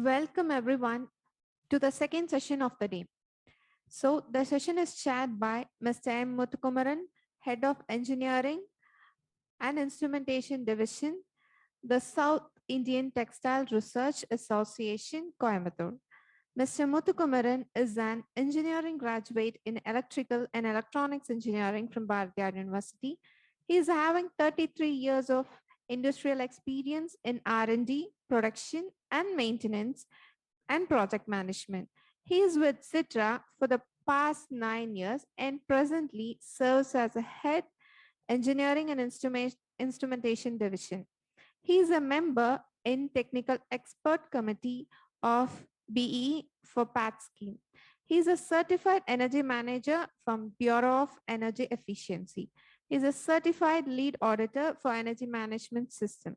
Welcome everyone to the second session of the day. So the session is chaired by Mr. M. Muthukumaran, Head of Engineering and Instrumentation Division, the South Indian Textile Research Association, Coimbatore. Mr. Muthukumaran is an engineering graduate in electrical and electronics engineering from Bharatiyar University. He is having 33 years of industrial experience in R&D, production and maintenance and project management. He is with Citra for the past 9 years and presently serves as a head engineering and instrumentation division. He is a member in technical expert committee of BE for PAT scheme. He is a certified energy manager from Bureau of Energy Efficiency. He is a certified lead auditor for energy management system.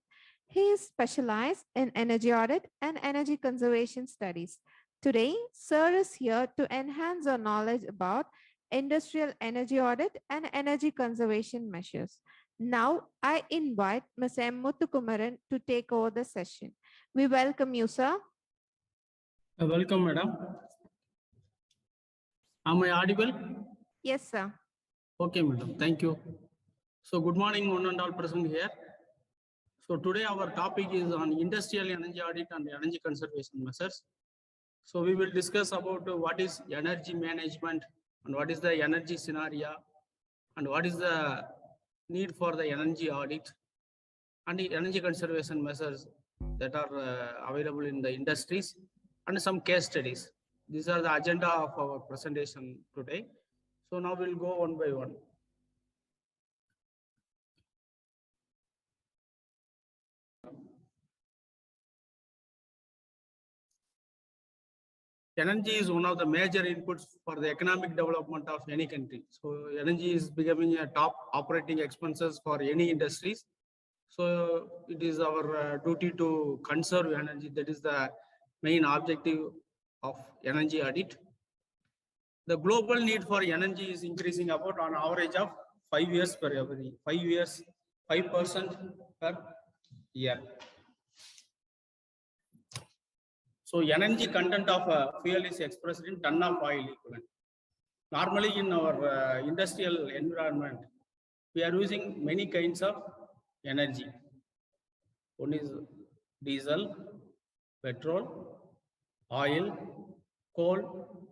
He is specialized in energy audit and energy conservation studies. Today, Sir is here to enhance our knowledge about industrial energy audit and energy conservation measures. Now, I invite Ms. M. Muthukumaran to take over the session. We welcome you, sir. Welcome, madam. Am I audible? Yes, sir. Okay, madam. Thank you. So, good morning, one and all present here. So, today our topic is on industrial energy audit and energy conservation measures. So, we will discuss about what is energy management and what is the energy scenario and what is the need for the energy audit and the energy conservation measures that are available in the industries and some case studies. These are the agenda of our presentation today. So now we'll go one by one. Energy is one of the major inputs for the economic development of any country. So energy is becoming a top operating expenses for any industries. So it is our duty to conserve energy. That is the main objective of energy audit. The global need for energy is increasing about on average of 5 years per every 5 years, 5% per year. So energy content of fuel is expressed in ton of oil equivalent. Normally in our industrial environment, we are using many kinds of energy. One is diesel, petrol, oil, coal,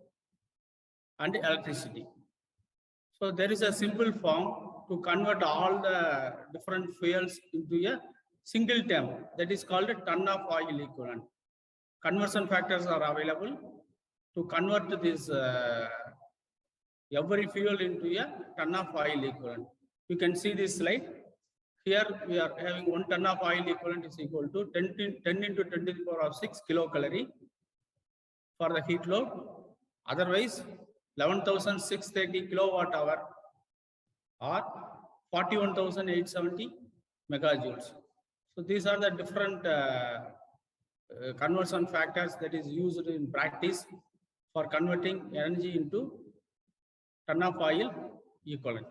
and electricity. So there is a simple form to convert all the different fuels into a single term that is called a ton of oil equivalent. Conversion factors are available to convert this every fuel into a ton of oil equivalent. You can see this slide. Here we are having 1 ton of oil equivalent is equal to 10 into 10 to the power of 6 kilocalorie for the heat load. Otherwise, 11,630 kilowatt hour or 41,870 megajoules. So these are the different conversion factors that is used in practice for converting energy into ton of oil equivalent.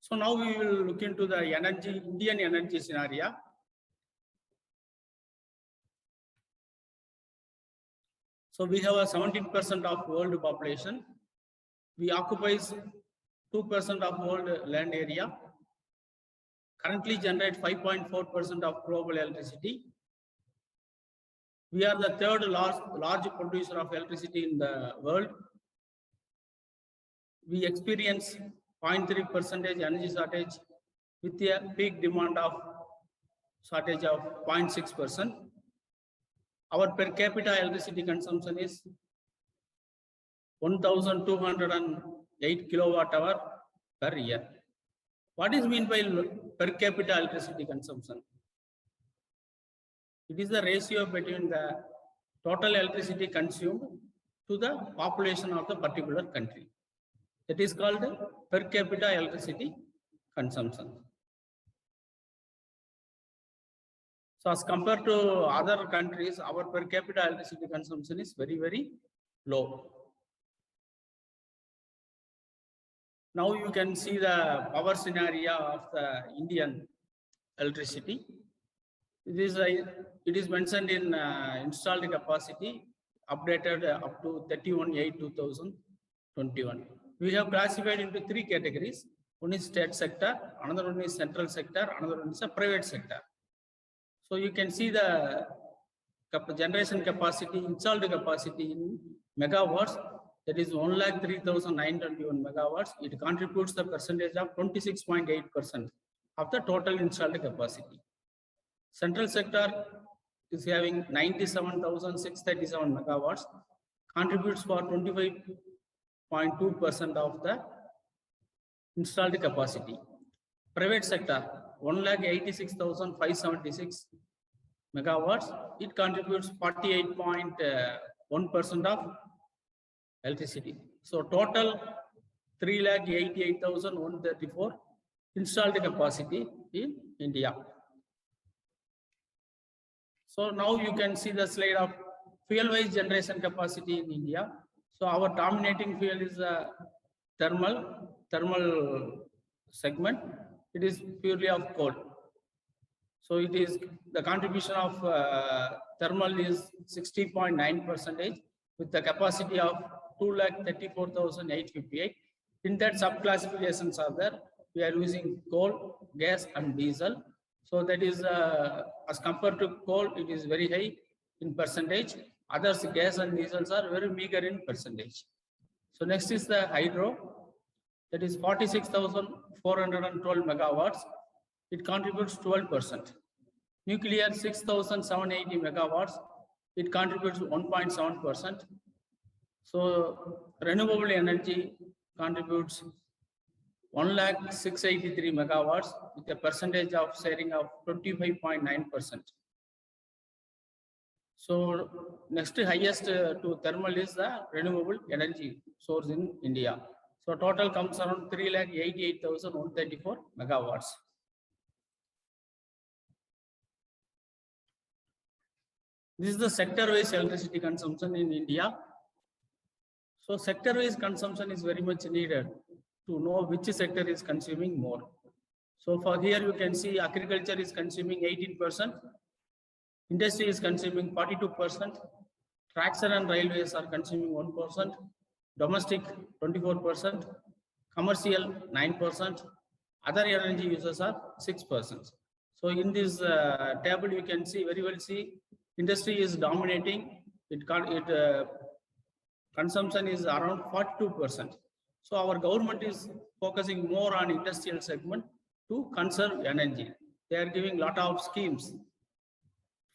So now we will look into the Indian energy scenario. So we have a 17% of world population. We occupies 2% of world land area. Currently generate 5.4% of global electricity. We are the third large producer of electricity in the world. We experience 0.3% energy shortage with a peak demand of shortage of 0.6%. Our per capita electricity consumption is 1,208 kilowatt hour per year. What is meant by per capita electricity consumption? It is the ratio between the total electricity consumed to the population of the particular country. That is called per capita electricity consumption. So as compared to other countries, our per capita electricity consumption is very, very low. Now you can see the power scenario of the Indian electricity. It is mentioned in installed capacity updated up to 31/8/2021. We have classified into 3 categories. One is state sector, another one is central sector, another one is a private sector. So you can see the generation capacity, installed capacity in megawatts, that is 1,03,921 megawatts. It contributes the percentage of 26.8% of the total installed capacity. Central sector is having 97,637 megawatts, contributes for 25.2% of the installed capacity. Private sector, 1,86,576 megawatts. It contributes 48.1% of electricity. So total 3,88,134 installed capacity in India. So now you can see the slide of fuel-wise generation capacity in India. So our dominating fuel is thermal segment. It is purely of coal. So it is the contribution of thermal is 60.9% with the capacity of 2,34,858. In that subclassifications are there. We are using coal, gas and diesel. So that is as compared to coal, it is very high in percentage. Others, gas and diesels are very meager in percentage. So next is the hydro. That is 46,412 megawatts. It contributes 12%. Nuclear 6,780 megawatts. It contributes 1.7%. So renewable energy contributes 1,06,683 megawatts with a percentage of sharing of 25.9%. So next highest to thermal is the renewable energy source in India. So total comes around 3,88,134 megawatts. This is the sector-wise electricity consumption in India. So sector-wise consumption is very much needed to know which sector is consuming more. So for here you can see agriculture is consuming 18%, industry is consuming 42%, traction and railways are consuming 1%, domestic 24%, commercial 9%, other energy users are 6%. So in this table you can see very well industry is dominating. Consumption is around 42%. So our government is focusing more on industrial segment to conserve energy. They are giving lot of schemes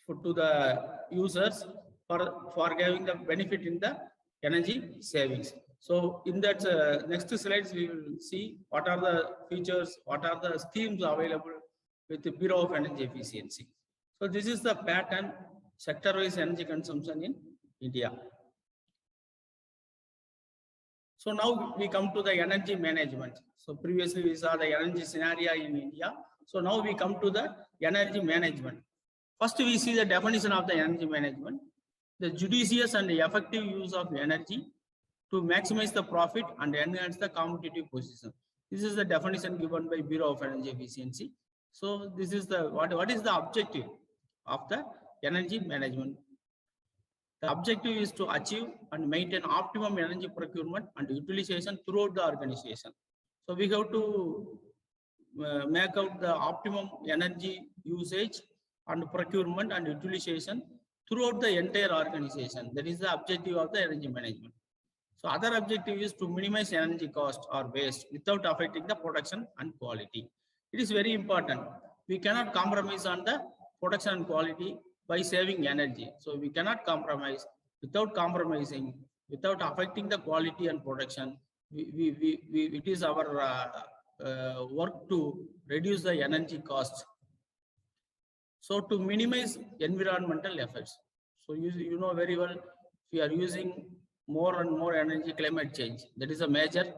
to the users for giving the benefit in the energy savings. So in that next slides, we will see what are the features, what are the schemes available with the Bureau of Energy Efficiency. So this is the pattern sector-wise energy consumption in India. So now we come to the energy management. So previously we saw the energy scenario in India. So now we come to the energy management. First we see the definition of the energy management. The judicious and effective use of energy to maximize the profit and enhance the competitive position. This is the definition given by Bureau of Energy Efficiency. So this is the what is the objective of the energy management? The objective is to achieve and maintain optimum energy procurement and utilization throughout the organization. So we have to make out the optimum energy usage and procurement and utilization throughout the entire organization. That is the objective of the energy management. So other objective is to minimize energy cost or waste without affecting the production and quality. It is very important. We cannot compromise on the production and quality by saving energy. So we cannot compromise. Without compromising, without affecting the quality and production, it is our work to reduce the energy costs. So to minimize environmental effects. So you know very well, we are using more and more energy, climate change. That is a major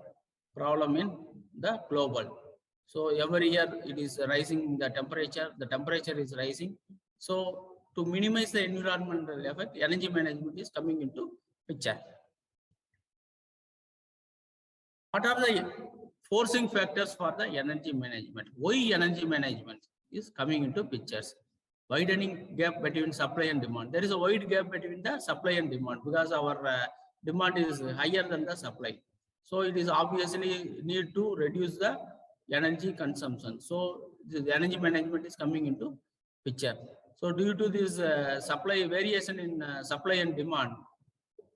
problem in the global. So every year it is rising the temperature is rising. So to minimize the environmental effect, energy management is coming into picture. What are the forcing factors for the energy management? Why energy management is coming into pictures? widening gap between supply and demand. There is a wide gap between the supply and demand because our demand is higher than the supply. So it is obviously need to reduce the energy consumption. So the energy management is coming into picture. So due to this supply variation in supply and demand,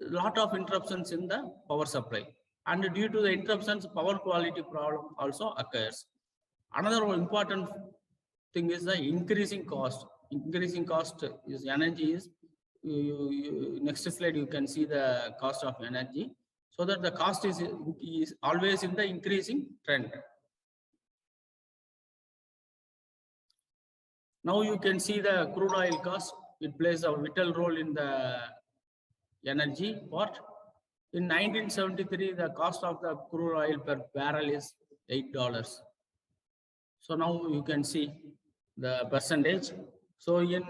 lot of interruptions in the power supply, and due to the interruptions, power quality problem also occurs. Another important thing is the increasing cost. Increasing cost is energy is next slide you can see the cost of energy, so that the cost is always in the increasing trend. Now you can see the crude oil cost. It plays a vital role in the energy part. In 1973, the cost of the crude oil per barrel is $8. So now you can see the percentage. So in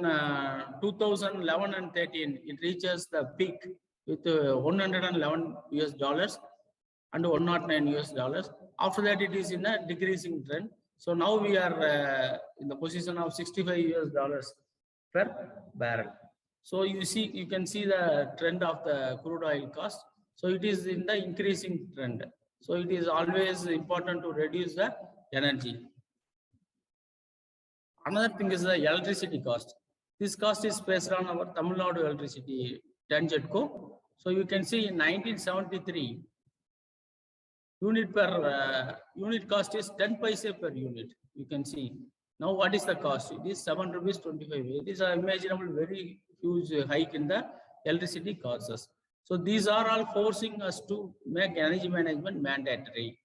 2011 and 13, it reaches the peak with $111 and $109. After that, it is in a decreasing trend. So now we are in the position of $65 per barrel. So you can see the trend of the crude oil cost. So it is in the increasing trend. So it is always important to reduce the energy. Another thing is the electricity cost. This cost is based on our Tamil Nadu electricity TANGEDCO. So you can see in 1973, unit cost is 10 paise per unit. You can see. Now what is the cost? It is 7 rupees 25. It is an imaginable very huge hike in the electricity costs. So these are all forcing us to make energy management mandatory.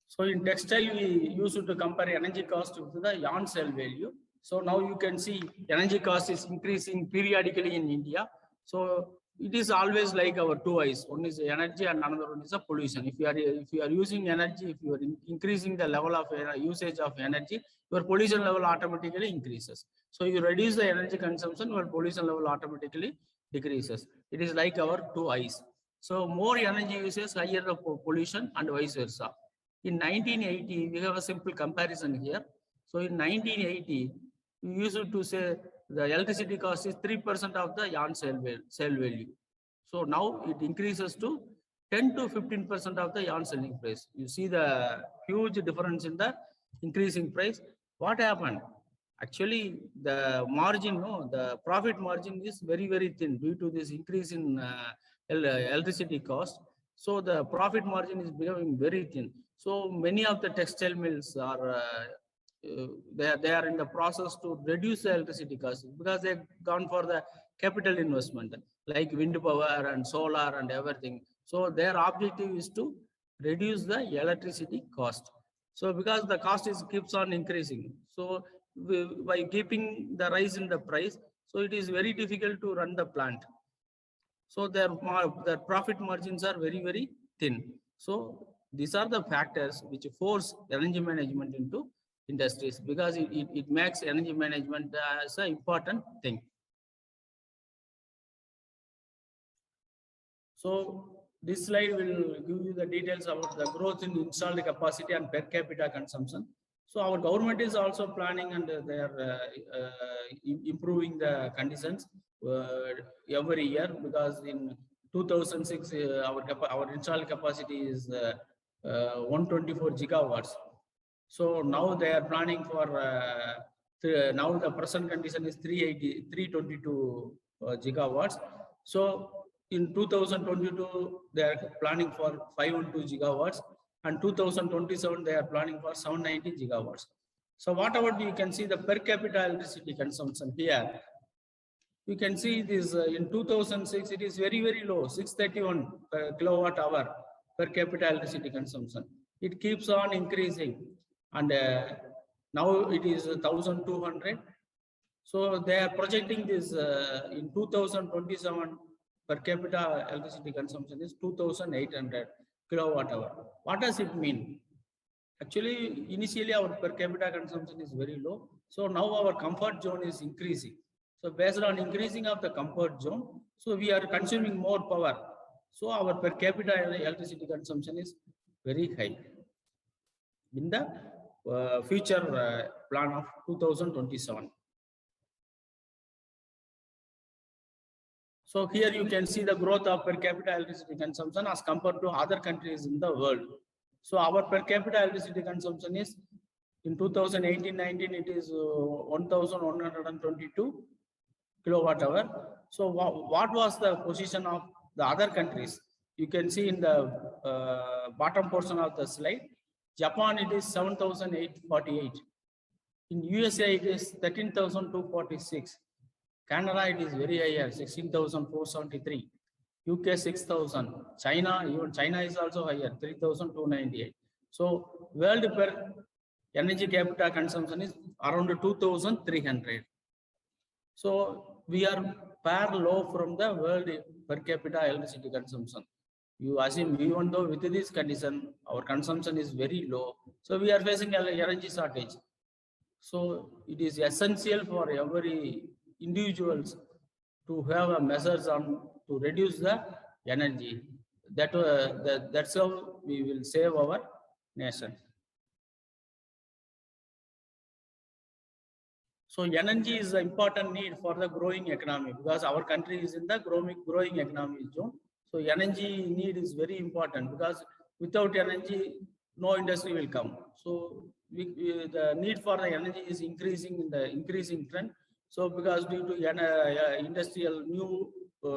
So in textile, we used to compare energy cost with the yarn sale value. So now you can see energy cost is increasing periodically in India. So it is always like our two eyes. One is energy and another one is a pollution. If you are using energy, if you are increasing the level of usage of energy, your pollution level automatically increases. So you reduce the energy consumption, your pollution level automatically decreases. It is like our two eyes. So more energy uses, higher the pollution, and vice versa. In 1980, we have a simple comparison here. So in 1980, we used to say the electricity cost is 3% of the yarn sale value. So now it increases to 10 to 15% of the yarn selling price. You see the huge difference in the increasing price. What happened? Actually, the margin, the profit margin is very, very thin due to this increase in electricity cost. So the profit margin is becoming very thin. So many of the textile mills are they are in the process to reduce the electricity costs because they've gone for the capital investment like wind power and solar and everything. So their objective is to reduce the electricity cost. So because the cost keeps on increasing, so by keeping the rise in the price, so it is very difficult to run the plant. So their profit margins are very, very thin. So these are the factors which force energy management into industries because it makes energy management as an important thing. So this slide will give you the details about the growth in installed capacity and per capita consumption. So our government is also planning and they are improving the conditions every year because in 2006 our installed capacity is 124 gigawatts. So now they are planning for now the present condition is 322 gigawatts. So in 2022 they are planning for 512 gigawatts, and 2027 they are planning for 790 gigawatts. So whatever you can see the per capita electricity consumption here, you can see this in 2006 it is very, very low, 631 kilowatt hour per capita electricity consumption. It keeps on increasing, and now it is 1,200. So they are projecting this in 2027 per capita electricity consumption is 2,800 kilowatt hour. What does it mean? Actually, initially our per capita consumption is very low. So now our comfort zone is increasing. So based on increasing of the comfort zone, so we are consuming more power. So our per capita electricity consumption is very high. In the future plan of 2027. So here you can see the growth of per capita electricity consumption as compared to other countries in the world. So our per capita electricity consumption is in 2018-19 it is 1122 kilowatt hour. So what was the position of the other countries? You can see in the bottom portion of the slide. Japan it is 7,848. In USA it is 13,246. Canada it is very higher, 16,473. UK 6,000. China, even China is also higher, 3,298. So world per energy capita consumption is around 2,300. So we are far low from the world per capita electricity consumption. You assume even though with this condition, our consumption is very low. So we are facing energy shortage. So it is essential for every individuals to have a measures on to reduce the energy. That's how we will save our nation. So energy is an important need for the growing economy because our country is in the growing economy zone. So energy need is very important because without energy, no industry will come. So the need for the energy is increasing in the increasing trend. So because due to industrial new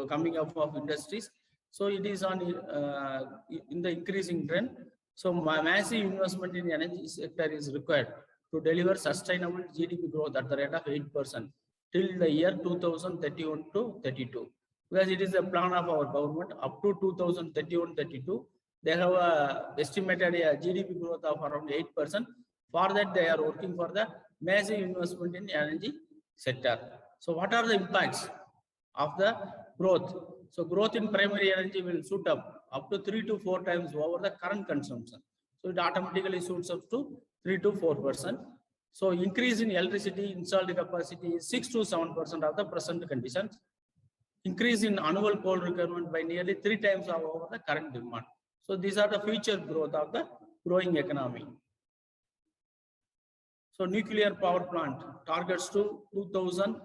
coming up of industries, so it is on in the increasing trend. So massive investment in energy sector is required to deliver sustainable GDP growth at the rate of 8% till the year 2031 to 32. Because it is a plan of our government up to 2031-32. They have estimated a GDP growth of around 8%. For that, they are working for the massive investment in energy sector. So what are the impacts of the growth? So growth in primary energy will shoot up to 3 to 4 times over the current consumption. So it automatically shoots up to 3 to 4%. So increase in electricity installed capacity is 6 to 7% of the present conditions. Increase in annual coal requirement by nearly 3 times over the current demand. So these are the future growth of the growing economy. So nuclear power plant targets to 2,000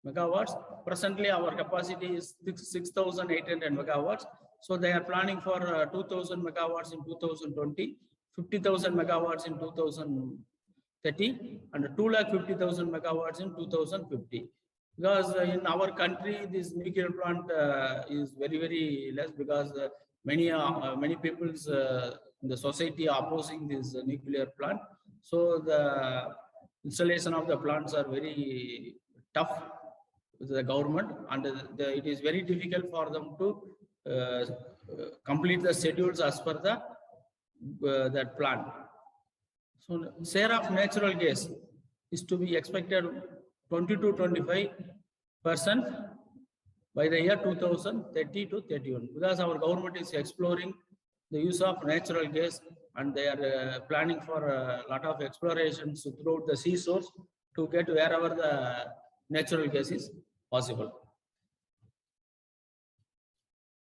megawatts. Presently, our capacity is 6,800 megawatts. So they are planning for 2,000 megawatts in 2020, 50,000 megawatts in 2030, and 250,000 megawatts in 2050. Because in our country, this nuclear plant is very, very less because many people in the society are opposing this nuclear plant. So the installation of the plants are very tough with the government, and it is very difficult for them to complete the schedules as per the that plan. So share of natural gas is to be expected 20 to 25% by the year 2030 to 31, because our government is exploring the use of natural gas, and they are planning for a lot of explorations throughout the sea source to get wherever the natural gas is possible.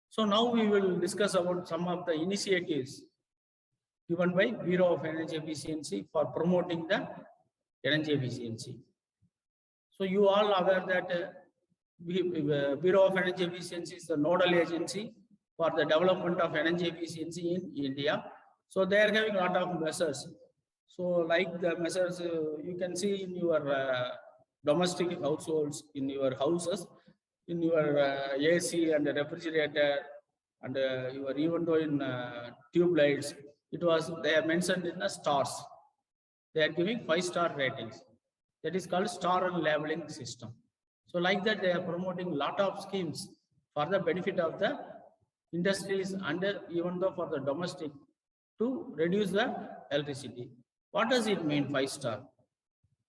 So now we will discuss about some of the initiatives given by Bureau of Energy Efficiency for promoting the energy efficiency. So you all aware that Bureau of Energy Efficiency is the nodal agency for the development of energy efficiency in India. So they are having a lot of measures. So like the measures you can see in your domestic households, in your houses, in your AC and refrigerator, and your even though in tube lights, they are mentioned in the stars. They are giving 5-star ratings. That is called star and labeling system. So like that, they are promoting a lot of schemes for the benefit of the industries and even though for the domestic to reduce the electricity. What does it mean 5-star?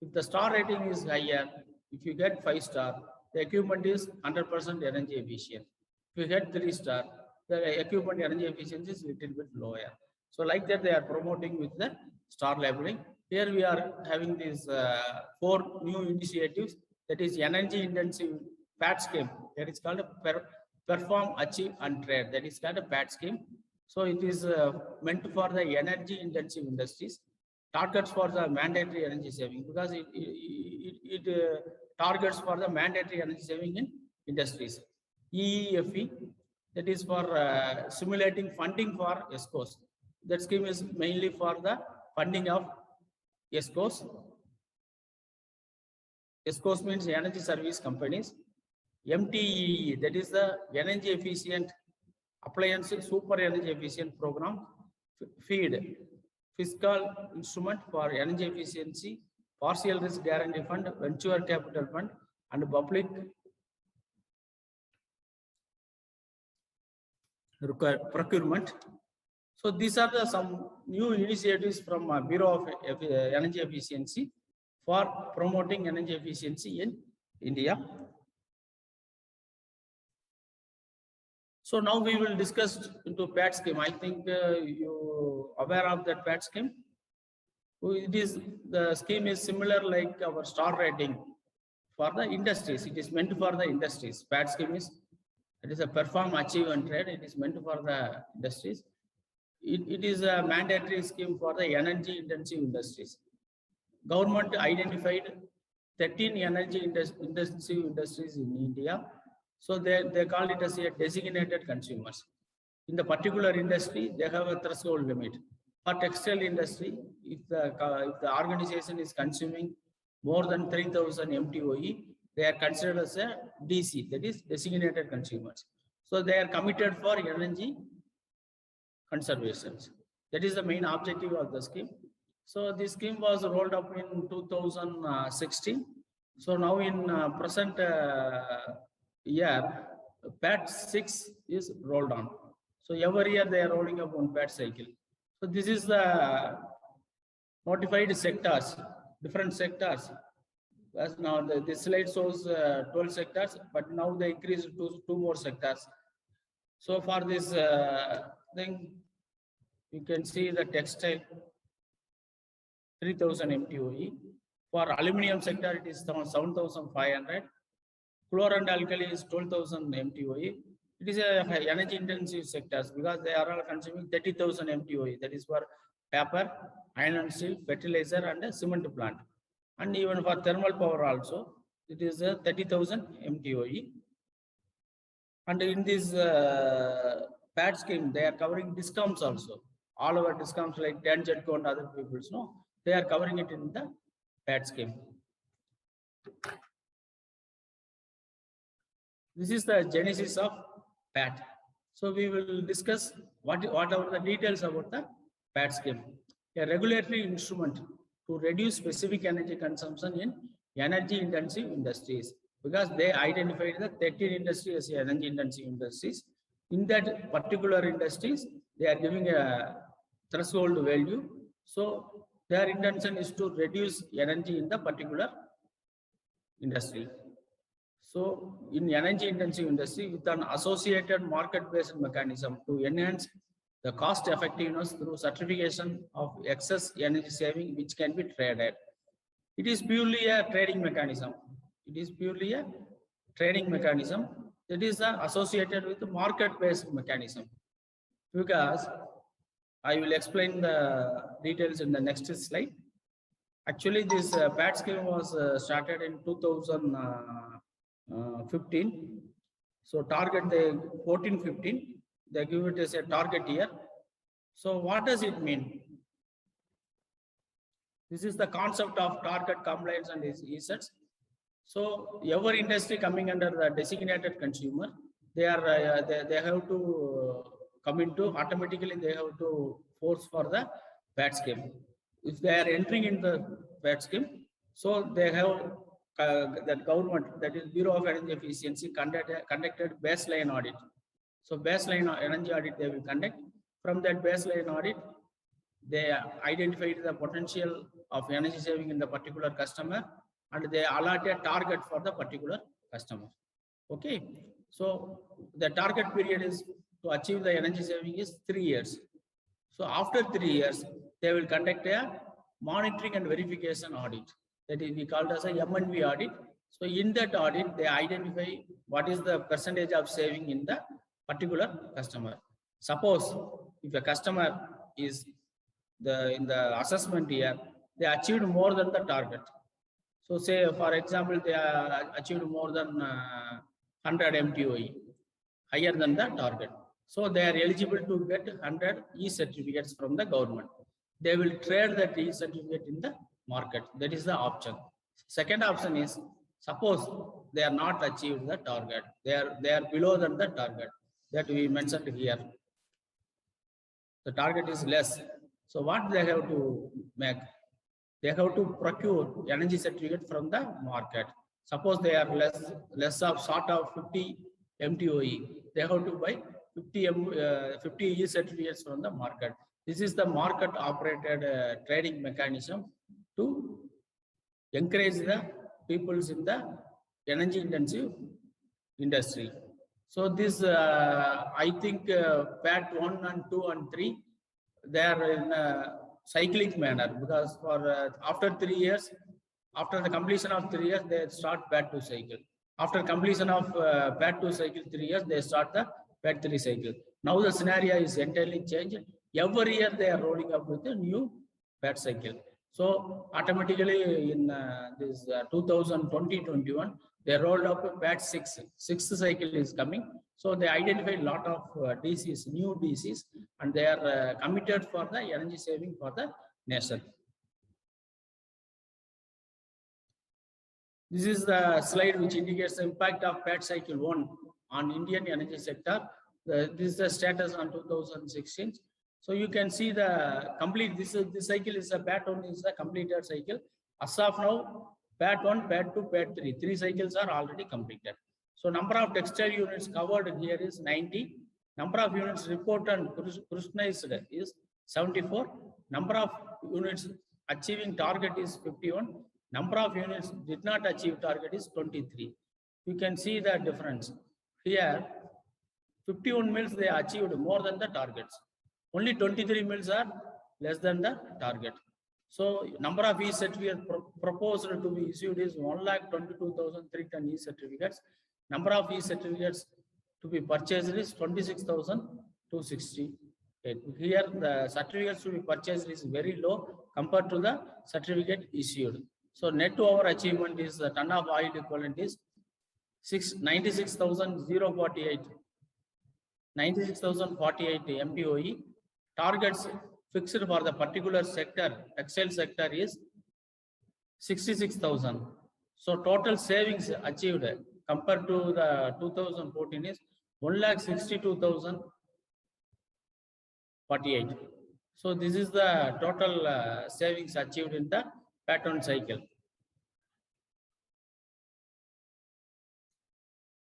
If the star rating is higher, if you get 5-star, the equipment is 100% energy efficient. If you get 3-star, the equipment energy efficiency is a little bit lower. So like that, they are promoting with the star labeling. Here we are having these 4 new initiatives, that is energy intensive PAT scheme. That is called Perform, Achieve and Trade. That is called a PAT scheme. So it is meant for the energy intensive industries. targets for the mandatory energy saving, because it targets for the mandatory energy saving in industries. EEFE, that is for simulating funding for ESCOs. That scheme is mainly for the funding of ESCOs. ESCOs means energy service companies. MTEE, that is the energy efficient appliance super energy efficient program. FEED, fiscal instrument for energy efficiency, partial risk guarantee fund, venture capital fund, and public procurement. So these are some new initiatives from Bureau of Energy Efficiency for promoting energy efficiency in India. So now we will discuss into PAT scheme. I think you aware of that PAT scheme. It is, the scheme is similar like our star rating for the industries. It is meant for the industries. PAT scheme is, it is a perform, achieve and trade. It is meant for the industries. It is a mandatory scheme for the energy intensive industries. Government identified 13 energy intensive industries in India. So they call it as a designated consumers. In the particular industry, they have a threshold limit. For textile industry, if the organization is consuming more than 3,000 MTOE, they are considered as a DC, that is designated consumers. So they are committed for energy conservation. That is the main objective of the scheme. So this scheme was rolled up in 2016. So now in present year, PAT 6 is rolled on. So every year they are rolling up on PAT cycle. So this is the notified sectors, different sectors. As now this slide shows 12 sectors, but now they increased to 2 more sectors. So for this thing, you can see the textile 3,000 MTOE. For aluminum sector, it is 7,500. Chlor and alkali is 12,000 MTOE. It is a energy intensive sectors because they are all consuming 30,000 MTOE. That is for paper, iron and steel, fertilizer, and a cement plant. And even for thermal power also, it is 30,000 MTOE. And in this PAT scheme, they are covering discounts also. All our discounts like TANGEDCO and other people's, no, they are covering it in the PAT scheme. This is the genesis of PAT. So we will discuss what are the details about the PAT scheme. A regulatory instrument to reduce specific energy consumption in energy intensive industries, because they identified the 13 industries as energy intensive industries. In that particular industries, they are giving a threshold value. So their intention is to reduce energy in the particular industry. So in energy intensive industry, with an associated market-based mechanism to enhance the cost effectiveness through certification of excess energy saving, which can be traded. It is purely a trading mechanism. It is purely a trading mechanism that is associated with the market-based mechanism. Because I will explain the details in the next slide. Actually, this PAT scheme was started in 2015. So target they 14-15. They give it as a target year. So what does it mean? This is the concept of target compliance and ESETs. So every industry coming under the designated consumer, they are they have to come into automatically. They have to force for the PAT scheme. If they are entering in the PAT scheme, so they have that government, that is Bureau of Energy Efficiency, conducted baseline audit. So baseline energy audit they will conduct. From that baseline audit, they identified the potential of energy saving in the particular customer, and they allot a target for the particular customer. Okay. So the target period is to achieve the energy saving is 3 years. So after 3 years, they will conduct a monitoring and verification audit. That is we called as a M&V audit. So in that audit, they identify what is the percentage of saving in the particular customer. Suppose if a customer is in the assessment year, they achieved more than the target. So say, for example, they achieved more than 100 MTOE, higher than the target. So they are eligible to get 100 e-certificates from the government. They will trade that e-certificate in the market. That is the option. Second option is, suppose they are not achieved the target. They are below than the target that we mentioned here. The target is less. So what they have to make? They have to procure energy certificate from the market. Suppose they are less of short of 50 MTOE, they have to buy 50 E certificates from the market. This is the market operated trading mechanism to encourage the peoples in the energy intensive industry. So this, I think PAT 1 and 2 and 3, they are in a cyclic manner, because for after 3 years, after the completion of 3 years, they start PAT 2 cycle. After completion of PAT 2 cycle 3 years, they start the PAT 3 cycle. Now the scenario is entirely changed. Every year they are rolling up with a new PAT cycle. So automatically in this 2020-21, they rolled up PAT 6. Sixth cycle is coming. So they identified a lot of DCs, new DCs, and they are committed for the energy saving for the nation. This is the slide which indicates the impact of PAT cycle 1 on Indian energy sector. This is the status on 2016. So you can see the complete, this cycle is a PAT 1 is the completed cycle. As of now, PAT 1, PAT 2, PAT 3, 3 cycles are already completed. So number of textile units covered here is 90. Number of units reported and scrutinized is 74. Number of units achieving target is 51. Number of units did not achieve target is 23. You can see the difference. Here, 51 mills they achieved more than the targets. Only 23 mills are less than the target. So number of e-certificates proposed to be issued is 1,22,310 e-certificates. Number of e-certificates to be purchased is 26,268. Here the certificates to be purchased is very low compared to the certificate issued. So net to our achievement is the ton of oil equivalent is 96,048. 96,048 MTOE. Targets fixed for the particular sector, textile sector, is 66,000. So total savings achieved compared to the 2014 is 1,62,048. So this is the total savings achieved in the PAT 1 cycle.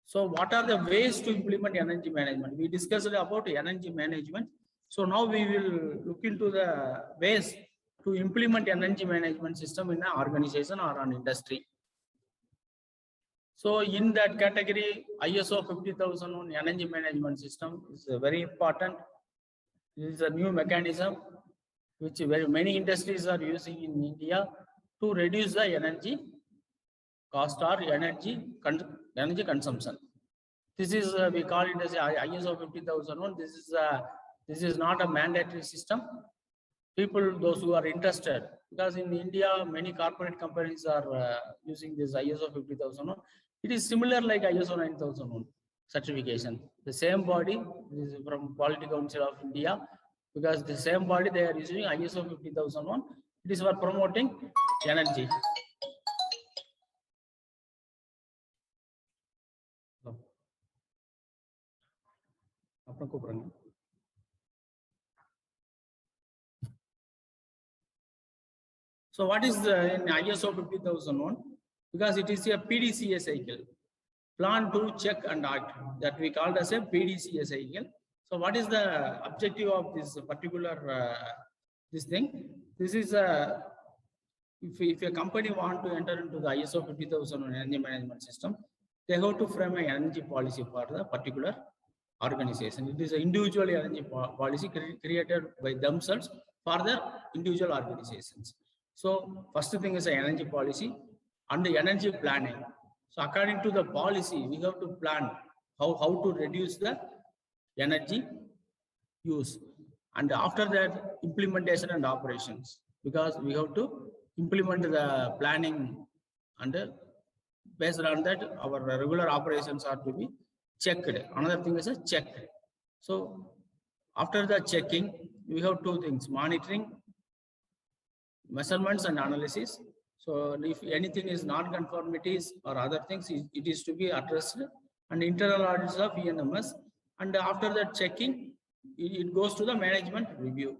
So what are the ways to implement energy management? We discussed about energy management. So now we will look into the ways to implement energy management system in an organization or an industry. So in that category, ISO 50001 energy management system is very important. This is a new mechanism which very many industries are using in India to reduce the energy cost or energy consumption. This is we call it as ISO 50001. This is not a mandatory system. People, those who are interested, because in India many corporate companies are using this ISO 50001. It is similar like ISO 9001 certification. The same body, this is from Quality Council of India, because the same body they are using ISO 50001. It is for promoting energy. So what is the in ISO 50001? Because it is a PDCA cycle, plan to check and act, that we called as a PDCA cycle. So what is the objective of this particular this thing? This is if a company want to enter into the ISO 50001 energy management system, they have to frame an energy policy for the particular organization. It is an individual energy policy created by themselves for their individual organizations. So first thing is the energy policy and the energy planning. So according to the policy, we have to plan how to reduce the energy use. And after that, implementation and operations, because we have to implement the planning, and based on that, our regular operations are to be checked. Another thing is a check. So after the checking, we have two things: monitoring, measurements, and analysis. So if anything is non-conformities or other things, it is to be addressed, and internal audits of ENMS. And after that checking, it goes to the management review.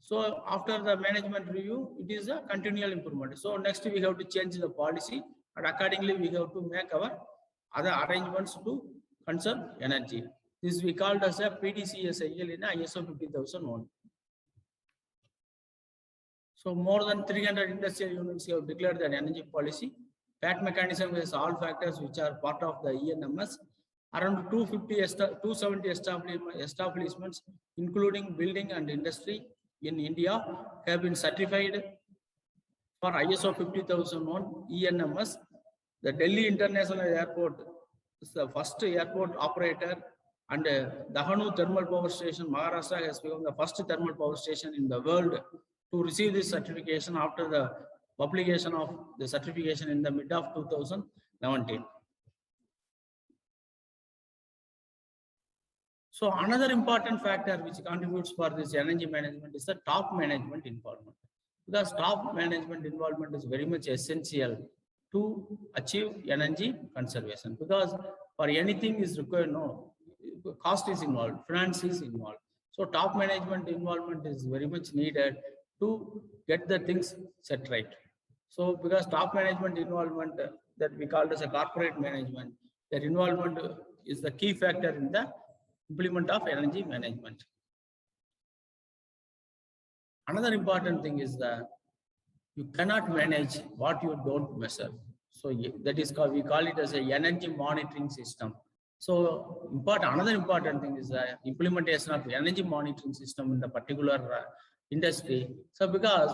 So after the management review, it is a continual improvement. So next we have to change the policy, and accordingly we have to make our other arrangements to conserve energy. This we called as a PDCSIL in ISO 50001. So more than 300 industrial units have declared that energy policy. PAT mechanism has all factors which are part of the ENMS. Around 270 establishments, including building and industry in India, have been certified for ISO 50001 ENMS. The Delhi International Airport is the first airport operator, and Dahanu Thermal Power Station, Maharashtra, has become the first thermal power station in the world to receive this certification after the publication of the certification in the mid of 2019. So another important factor which contributes for this energy management is the top management involvement. Because top management involvement is very much essential to achieve energy conservation. Because for anything is required, no, cost is involved, finance is involved. So top management involvement is very much needed to get the things set right. So because top management involvement that we call as a corporate management, their involvement is the key factor in the implement of energy management. Another important thing is that you cannot manage what you don't measure. So that is called, we call it as a energy monitoring system. So another important thing is the implementation of energy monitoring system in the particular industry. So because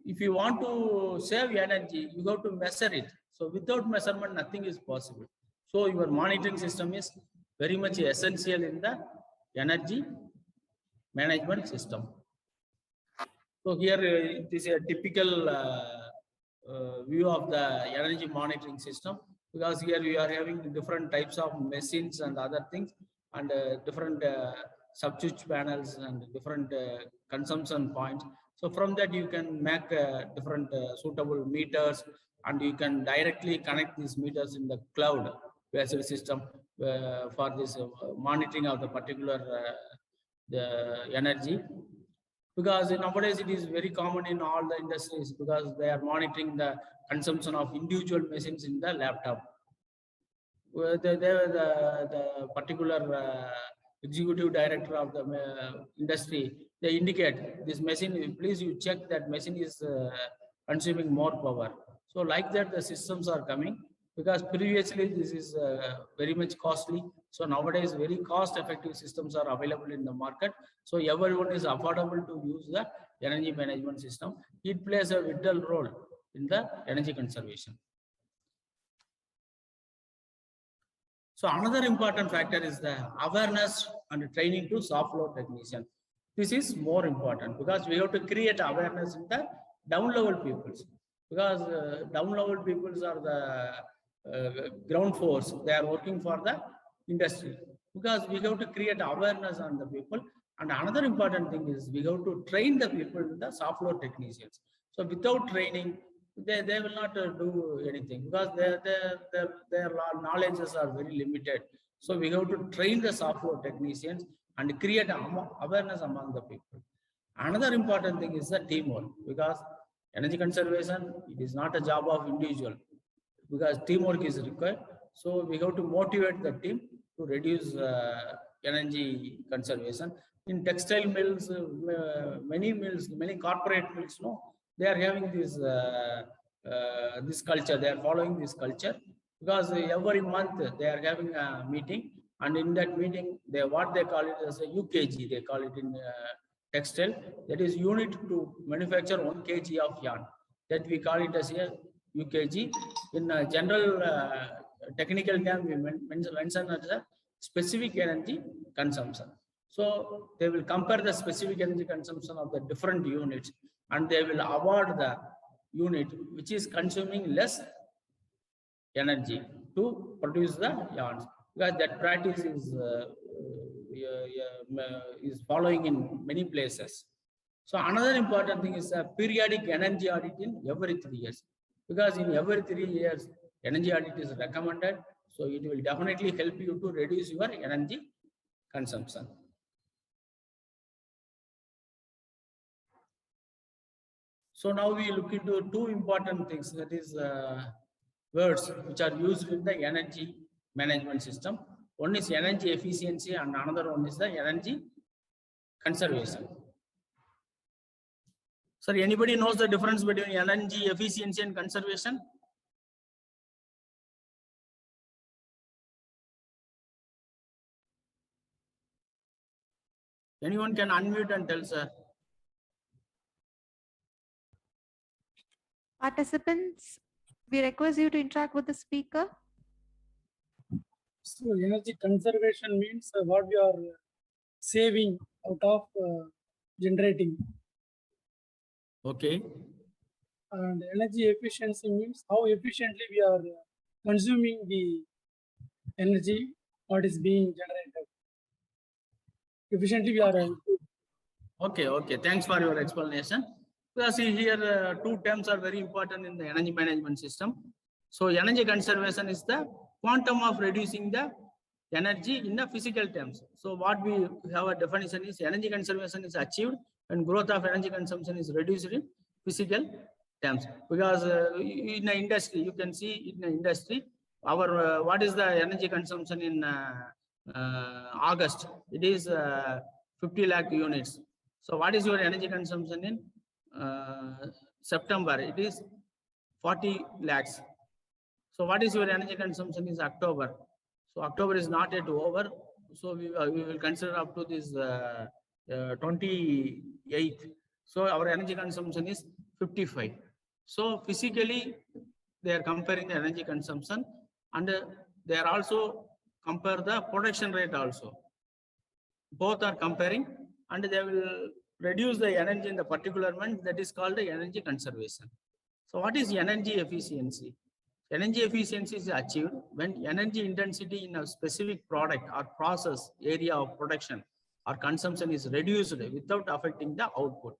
if you want to save energy, you have to measure it. So without measurement, nothing is possible. So your monitoring system is very much essential in the energy management system. So here it is a typical view of the energy monitoring system, because here we are having different types of machines and other things, and different sub-switch panels and different consumption points. So from that you can make different suitable meters, and you can directly connect these meters in the cloud-based system for this monitoring of the particular the energy. Because nowadays it is very common in all the industries, because they are monitoring the consumption of individual machines in the laptop. The particular executive director of the industry, they indicate this machine, please you check that machine is consuming more power. So like that the systems are coming, because previously this is very much costly. So nowadays very cost effective systems are available in the market. So everyone is affordable to use the energy management system. It plays a vital role in the energy conservation. So another important factor is the awareness and training to soft load technician. This is more important, because we have to create awareness in the down level peoples, because down level peoples are the ground force. They are working for the industry, because we have to create awareness on the people. And another important thing is we have to train the people in the soft load technicians. So without training, they will not do anything, because their knowledges are very limited. So we have to train the soft load technicians and create awareness among the people. Another important thing is the teamwork, because energy conservation, it is not a job of individual, because teamwork is required. So we have to motivate the team to reduce energy conservation. In textile mills, many corporate mills, no, they are having this culture. They are following this culture, because every month they are having a meeting, and in that meeting, what they call it as a UKG. They call it in textile. That is unit to manufacture 1 kg of yarn. That we call it as a UKG. In general technical term, we mention as a specific energy consumption. So they will compare the specific energy consumption of the different units, and they will award the unit which is consuming less energy to produce the yarns, because that practice is following in many places. So another important thing is a periodic energy audit in every 3 years, because in every 3 years energy audit is recommended. So it will definitely help you to reduce your energy consumption. So now we look into two important things, that is words which are used in the energy management system. One is energy efficiency and another one is the energy conservation. Sir, anybody knows the difference between energy efficiency and conservation? Anyone can unmute and tell, sir. Participants, we request you to interact with the speaker. So energy conservation means what we are saving out of generating. Okay. And energy efficiency means how efficiently we are consuming the energy what is being generated. Efficiently we are. Okay. Thanks for your explanation. Because see here, two terms are very important in the energy management system. So energy conservation is the quantum of reducing the energy in the physical terms. So what we have a definition is energy conservation is achieved when growth of energy consumption is reduced in physical terms. Because in the industry, you can see in the industry, our what is the energy consumption in August? It is 50 lakh units. So what is your energy consumption in September? It is 40 lakhs. So what is your energy consumption is October? So October is not yet over. So we will consider up to this 28th. So our energy consumption is 55. So physically, they are comparing the energy consumption, and they are also compare the production rate also. Both are comparing, and they will reduce the energy in the particular month. That is called the energy conservation. So what is energy efficiency? Energy efficiency is achieved when energy intensity in a specific product or process area of production or consumption is reduced without affecting the output.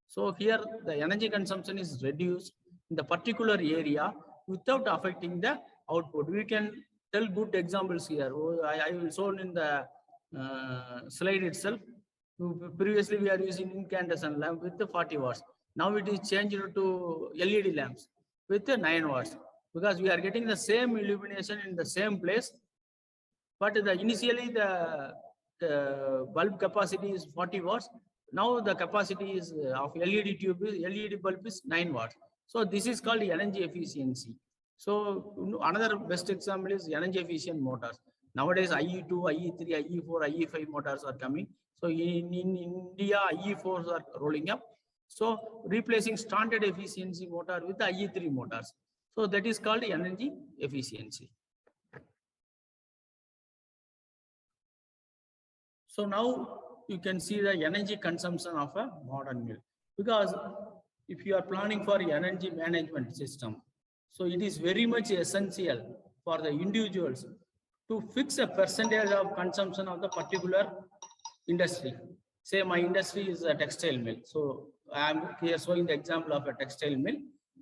So here the energy consumption is reduced in the particular area without affecting the output. We can tell good examples here. I will show in the slide itself. Previously we are using incandescent lamp with the 40 watts. Now it is changed to LED lamps with the 9 watts. Because we are getting the same illumination in the same place, but initially the bulb capacity is 40 watts. Now the capacity is of LED bulb is 9 watts. So this is called energy efficiency. So another best example is energy efficient motors. Nowadays IE2, IE3, IE4, IE5 motors are coming. So in India, IE4s are rolling up. So replacing standard efficiency motor with the IE3 motors. So that is called energy efficiency. So now you can see the energy consumption of a modern mill. Because if you are planning for energy management system, so it is very much essential for the individuals to fix a percentage of consumption of the particular industry. Say my industry is a textile mill. So I am here showing the example of a textile mill.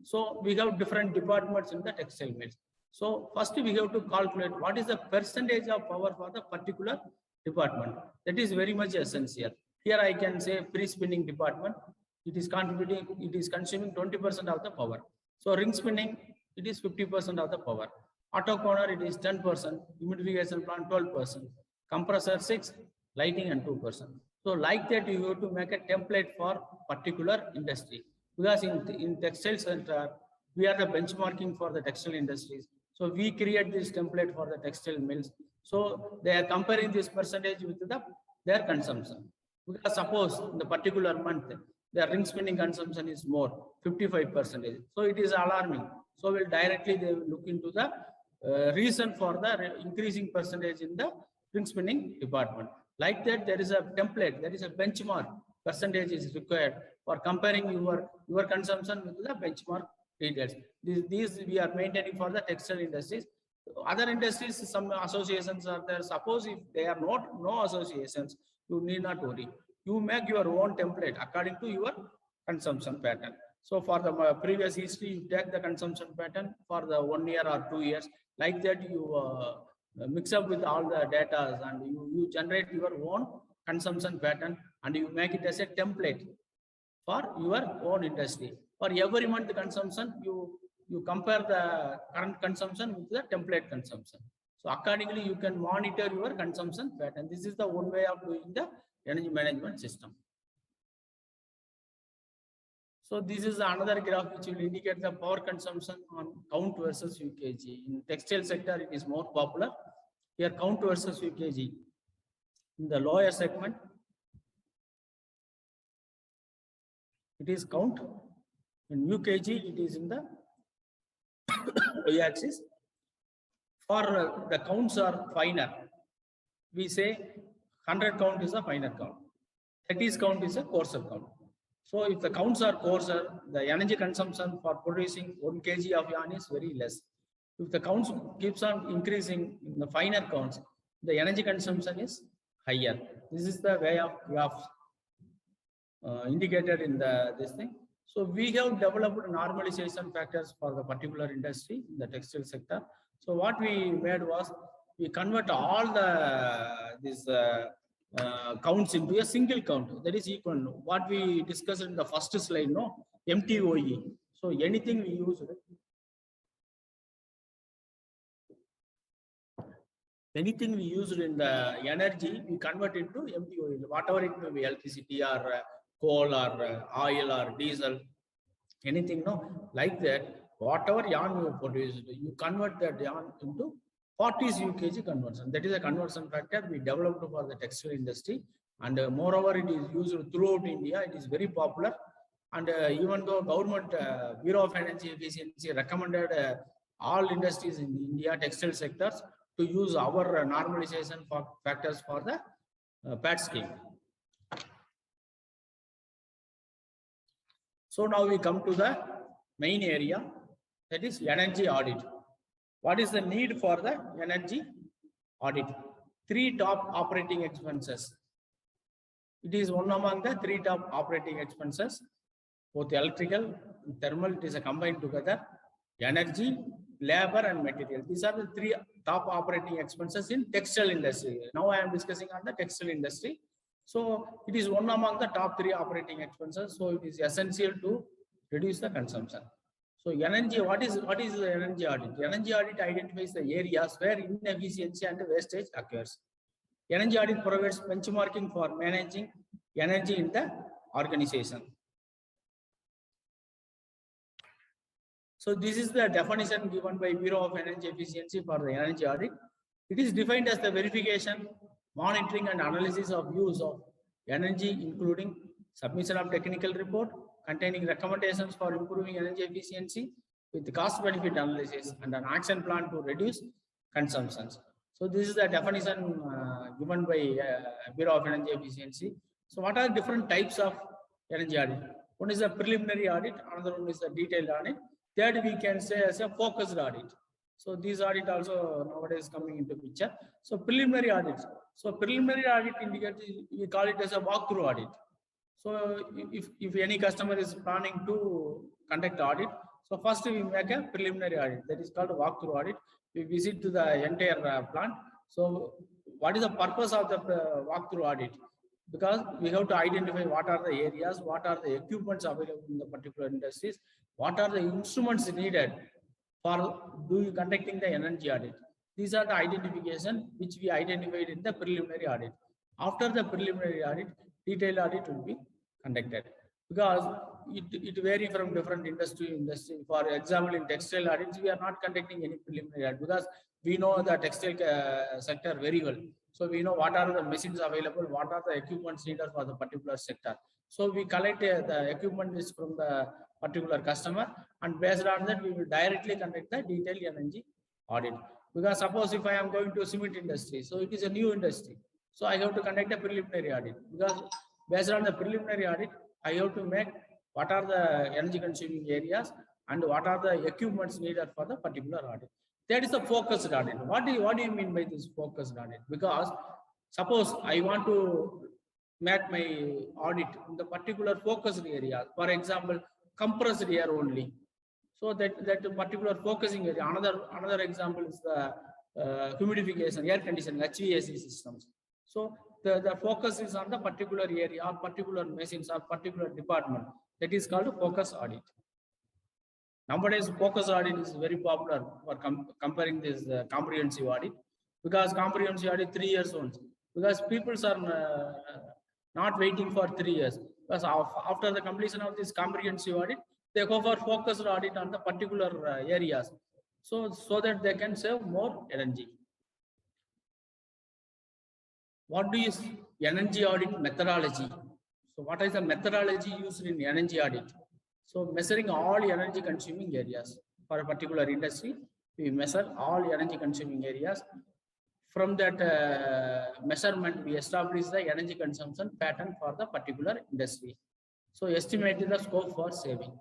So we have different departments in the textile mills. So first we have to calculate what is the percentage of power for the particular department. That is very much essential. Here I can say pre-spinning department. It is contributing, it is consuming 20% of the power. So ring spinning, it is 50% of the power. Auto corner, it is 10%. Humidification plant, 12%. Compressor 6%, lighting and 2%. So like that, you have to make a template for particular industry. Because in textile center, we are the benchmarking for the textile industries. So we create this template for the textile mills. So they are comparing this percentage with their consumption. Because suppose in the particular month, their ring spinning consumption is more, 55%. So it is alarming. So they will look into the reason for the increasing percentage in the ring spinning department. Like that, there is a template, there is a benchmark percentage is required for comparing your consumption with the benchmark details. These we are maintaining for the textile industries. Other industries, some associations are there. Suppose if they are no associations, you need not worry. You make your own template according to your consumption pattern. So for the previous history, you take the consumption pattern for the 1 year or 2 years. Like that, you mix up with all the data and you generate your own consumption pattern and you make it as a template for your own industry. For every month consumption, you compare the current consumption with the template consumption. So accordingly, you can monitor your consumption pattern. This is the one way of doing the energy management system. So this is another graph which will indicate the power consumption on count versus UKG. In textile sector, it is more popular. Here, count versus UKG. In the lower segment, it is count. In UKG, it is in the y-axis. For the counts are finer. We say 100 count is a finer count. 30 count is a coarser count. So if the counts are coarser, the energy consumption for producing 1 kg of yarn is very less. If the counts keeps on increasing in the finer counts, the energy consumption is higher. This is the way of graphs indicated in this thing. So we have developed normalization factors for the particular industry in the textile sector. So what we made was we convert all these counts into a single count that is equal to what we discussed in the first slide, no, MTOE. So anything we use in the energy, we convert into MTOE, whatever it may be, electricity or coal or oil or diesel, anything, no, like that. Whatever yarn you produce, you convert that yarn into 40 UKG conversion. That is a conversion factor we developed for the textile industry. And moreover, it is used throughout India. It is very popular. And even though government Bureau of Energy Efficiency recommended all industries in India, textile sectors, to use our normalization factors for the PAT scheme. So now we come to the main area, that is energy audit. What is the need for the energy audit? 3 top operating expenses. It is one among the 3 top operating expenses, both electrical and thermal. It is a combined together. Energy, labor and material. These are the 3 top operating expenses in textile industry. Now I am discussing on the textile industry. So it is one among the top 3 operating expenses. So it is essential to reduce the consumption. So energy, what is the energy audit? The energy audit identifies the areas where inefficiency and wastage occurs. Energy audit provides benchmarking for managing energy in the organization. So this is the definition given by Bureau of Energy Efficiency for the energy audit. It is defined as the verification, monitoring and analysis of use of energy, including submission of technical report containing recommendations for improving energy efficiency with cost benefit analysis and an action plan to reduce consumptions. So this is the definition given by Bureau of Energy Efficiency. So what are different types of energy audit? One is a preliminary audit, another one is a detailed audit. Third, we can say as a focused audit. So these audit also nowadays coming into picture. So preliminary audits. So preliminary audit indicates, we call it as a walkthrough audit. So if any customer is planning to conduct audit, so first we make a preliminary audit, that is called a walkthrough audit. We visit to the entire plant. So what is the purpose of the walkthrough audit? Because we have to identify what are the areas, what are the equipments available in the particular industries, what are the instruments needed for conducting the energy audit. These are the identification which we identified in the preliminary audit. After the preliminary audit, detailed audit will be conducted, because it varies from different industry. For example, in textile audits, we are not conducting any preliminary audit because we know the textile sector very well. So we know what are the machines available, what are the equipments needed for the particular sector. So we collect the equipment list from the particular customer, and based on that, we will directly conduct the detailed energy audit. Because suppose if I am going to cement industry, so it is a new industry. So I have to conduct a preliminary audit, because based on the preliminary audit, I have to make what are the energy consuming areas and what are the equipments needed for the particular audit. That is a focused audit. What do you mean by this focused audit? Because suppose I want to make my audit in the particular focused area, for example, compressed air only. So that particular focusing area. Another example is the humidification, air conditioning, HVAC systems. So the focus is on the particular area or particular machines or particular department. That is called a focus audit. Nowadays, focus audit is very popular for comparing this comprehensive audit, because comprehensive audit 3 years only. Because people are not waiting for 3 years. Because after the completion of this comprehensive audit, they go for focused audit on the particular areas, so that they can save more energy. What do you energy audit methodology? So what is the methodology used in energy audit? So measuring all energy consuming areas for a particular industry, we measure all energy consuming areas. From that measurement, we establish the energy consumption pattern for the particular industry. So estimate the scope for saving.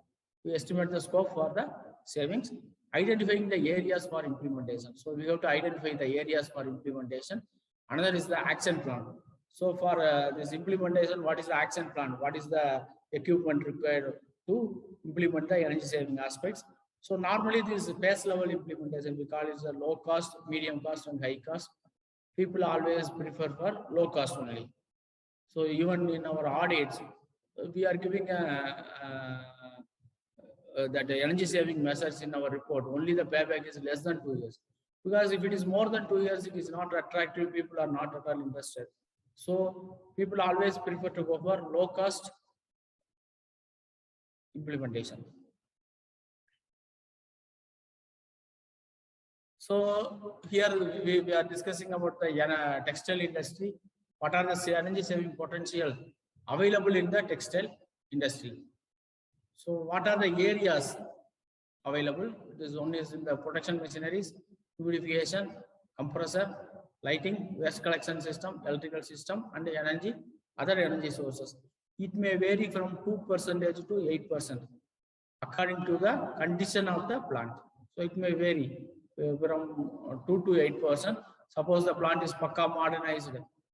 We estimate the scope for the savings, identifying the areas for implementation. So we have to identify the areas for implementation. Another is the action plan. So for this implementation, what is the action plan? What is the equipment required to implement the energy saving aspects? So normally this base level implementation, we call it the low cost, medium cost, and high cost. People always prefer for low cost only. So even in our audits, we are giving that energy saving measures in our report. Only the payback is less than 2 years. Because if it is more than 2 years, it is not attractive. People are not at all interested. So people always prefer to go for low cost implementation. So here we are discussing about the textile industry. What are the energy saving potential available in the textile industry? So what are the areas available? This one is in the production machineries, humidification, compressor, lighting, waste collection system, electrical system, and other energy sources. It may vary from 2% to 8% according to the condition of the plant. So it may vary from 2 to 8%. Suppose the plant is pakka modernized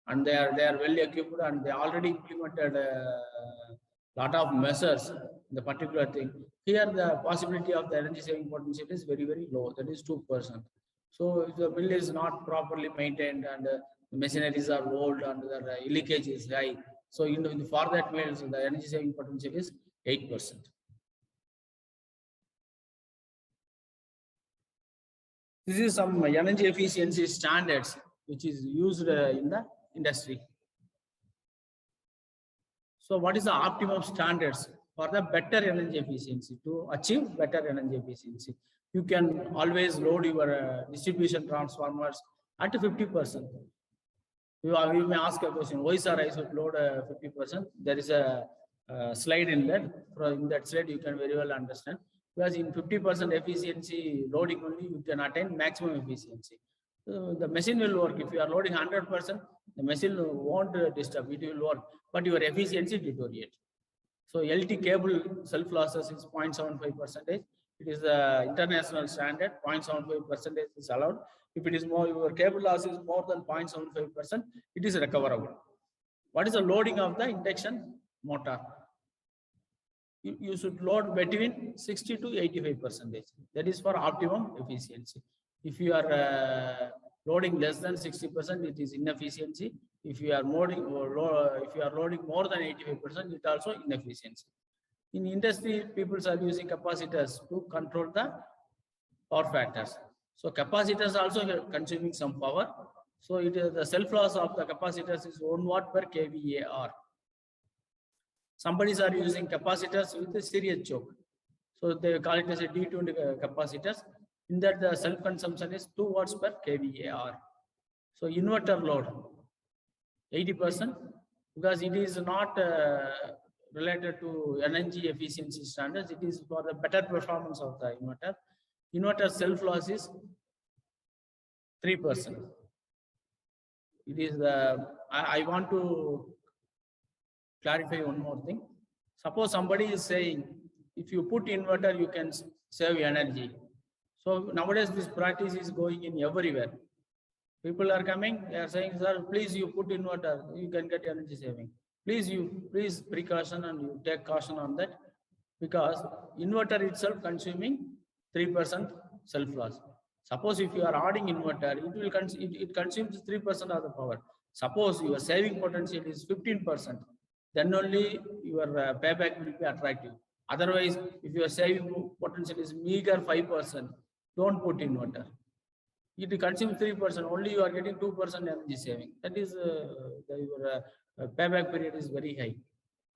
and they are well equipped and they already implemented lot of measures in the particular thing. Here the possibility of the energy saving potential is very, very low. That is 2%. So if the mill is not properly maintained and the machineries are old and the leakage is high, so for that mill, the energy saving potential is 8%. This is some energy efficiency standards which is used in the industry. So what is the optimum standards for the better energy efficiency? To achieve better energy efficiency, you can always load your distribution transformers at 50%. You may ask a question, why sir I should load 50%? There is a slide in that. From that slide you can very well understand. Because in 50% efficiency loading only, you can attain maximum efficiency. So the machine will work. If you are loading 100%, the machine won't disturb, it will work, but your efficiency deteriorate. So LT cable self losses is 0.75%. It is the international standard. 0.75% is allowed. If it is more, your cable loss is more than 0.75%, it is recoverable. What is the loading of the induction motor? You should load between 60 to 85%. That is for optimum efficiency. If you are loading less than 60%, it is inefficiency. If you are loading more than 85%, it also inefficiency. In industry, people are using capacitors to control the power factors. So capacitors also consuming some power. So it is the self loss of the capacitors is 1 watt per kVAr. Somebody are using capacitors with a series choke. So they call it as a D-tuned capacitors. In that the self-consumption is 2 watts per kVAr. So inverter load, 80%, because it is not related to energy efficiency standards. It is for the better performance of the inverter. Inverter self-loss is 3%. it is I want to clarify one more thing. Suppose somebody is saying, if you put inverter, you can save energy. So nowadays this practice is going in everywhere. People are coming, they are saying, sir, please you put inverter, you can get energy saving. Please precaution and you take caution on that, because inverter itself consuming 3% self loss. Suppose if you are adding inverter, it consumes 3% of the power. Suppose your saving potential is 15%, then only your payback will be attractive. Otherwise, if your saving potential is meager 5%, don't put inverter. It consumes 3%, only you are getting 2% energy saving. That is your payback period is very high.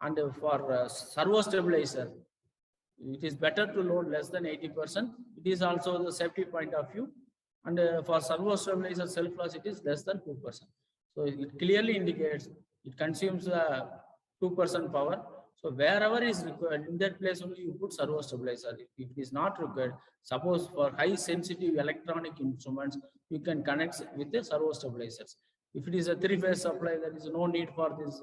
And for servo stabilizer, it is better to load less than 80%. It is also the safety point of view. And for servo stabilizer self loss, it is less than 2%. So it clearly indicates it consumes 2% power. So wherever is required, in that place only you put servo stabilizer. If it is not required, suppose for high sensitive electronic instruments, you can connect with the servo stabilizers. If it is a three-phase supply, there is no need for this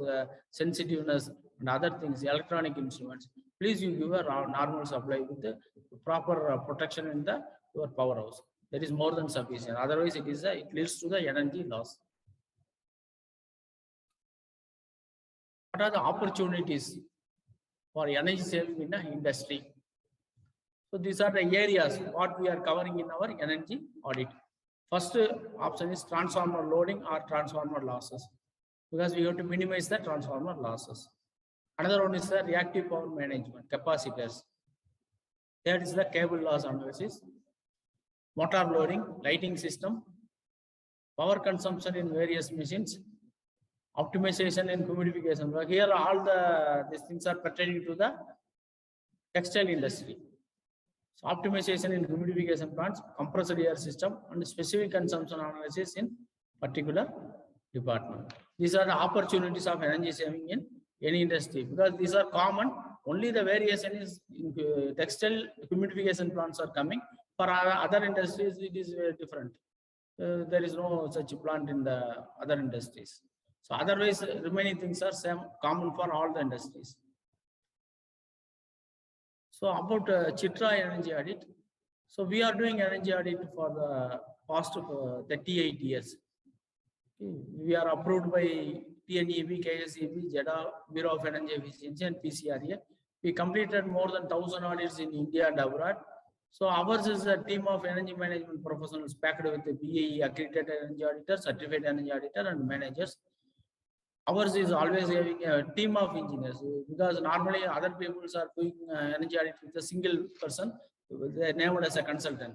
sensitiveness and other things, electronic instruments. Please you give a normal supply with the proper protection in your powerhouse. That is more than sufficient. Otherwise, it leads to the energy loss. What are the opportunities for energy saving in the industry? So these are the areas what we are covering in our energy audit. First option is transformer loading or transformer losses, because we have to minimize the transformer losses. Another one is the reactive power management, capacitors. That is the cable loss analysis, motor loading, lighting system, power consumption in various machines, optimization and humidification. Here all these things are pertaining to the textile industry. So optimization in humidification plants, compressed air system, and specific consumption analysis in particular department. These are the opportunities of energy saving in any industry, because these are common. Only the variation is in textile humidification plants are coming. For other industries, it is very different. There is no such plant in the other industries. So otherwise, remaining things are same, common for all the industries. So about Chitra energy audit. So we are doing energy audit for the past 38 years. Okay. We are approved by TNEB, KSEB, JEDA, Bureau of Energy Efficiency, and PCRA. We completed more than 1,000 audits in India and abroad. So ours is a team of energy management professionals packed with the BAE accredited energy auditor, certified energy auditor, and managers. Ours is always having a team of engineers, because normally other people are doing energy audit with a single person. They are named as a consultant.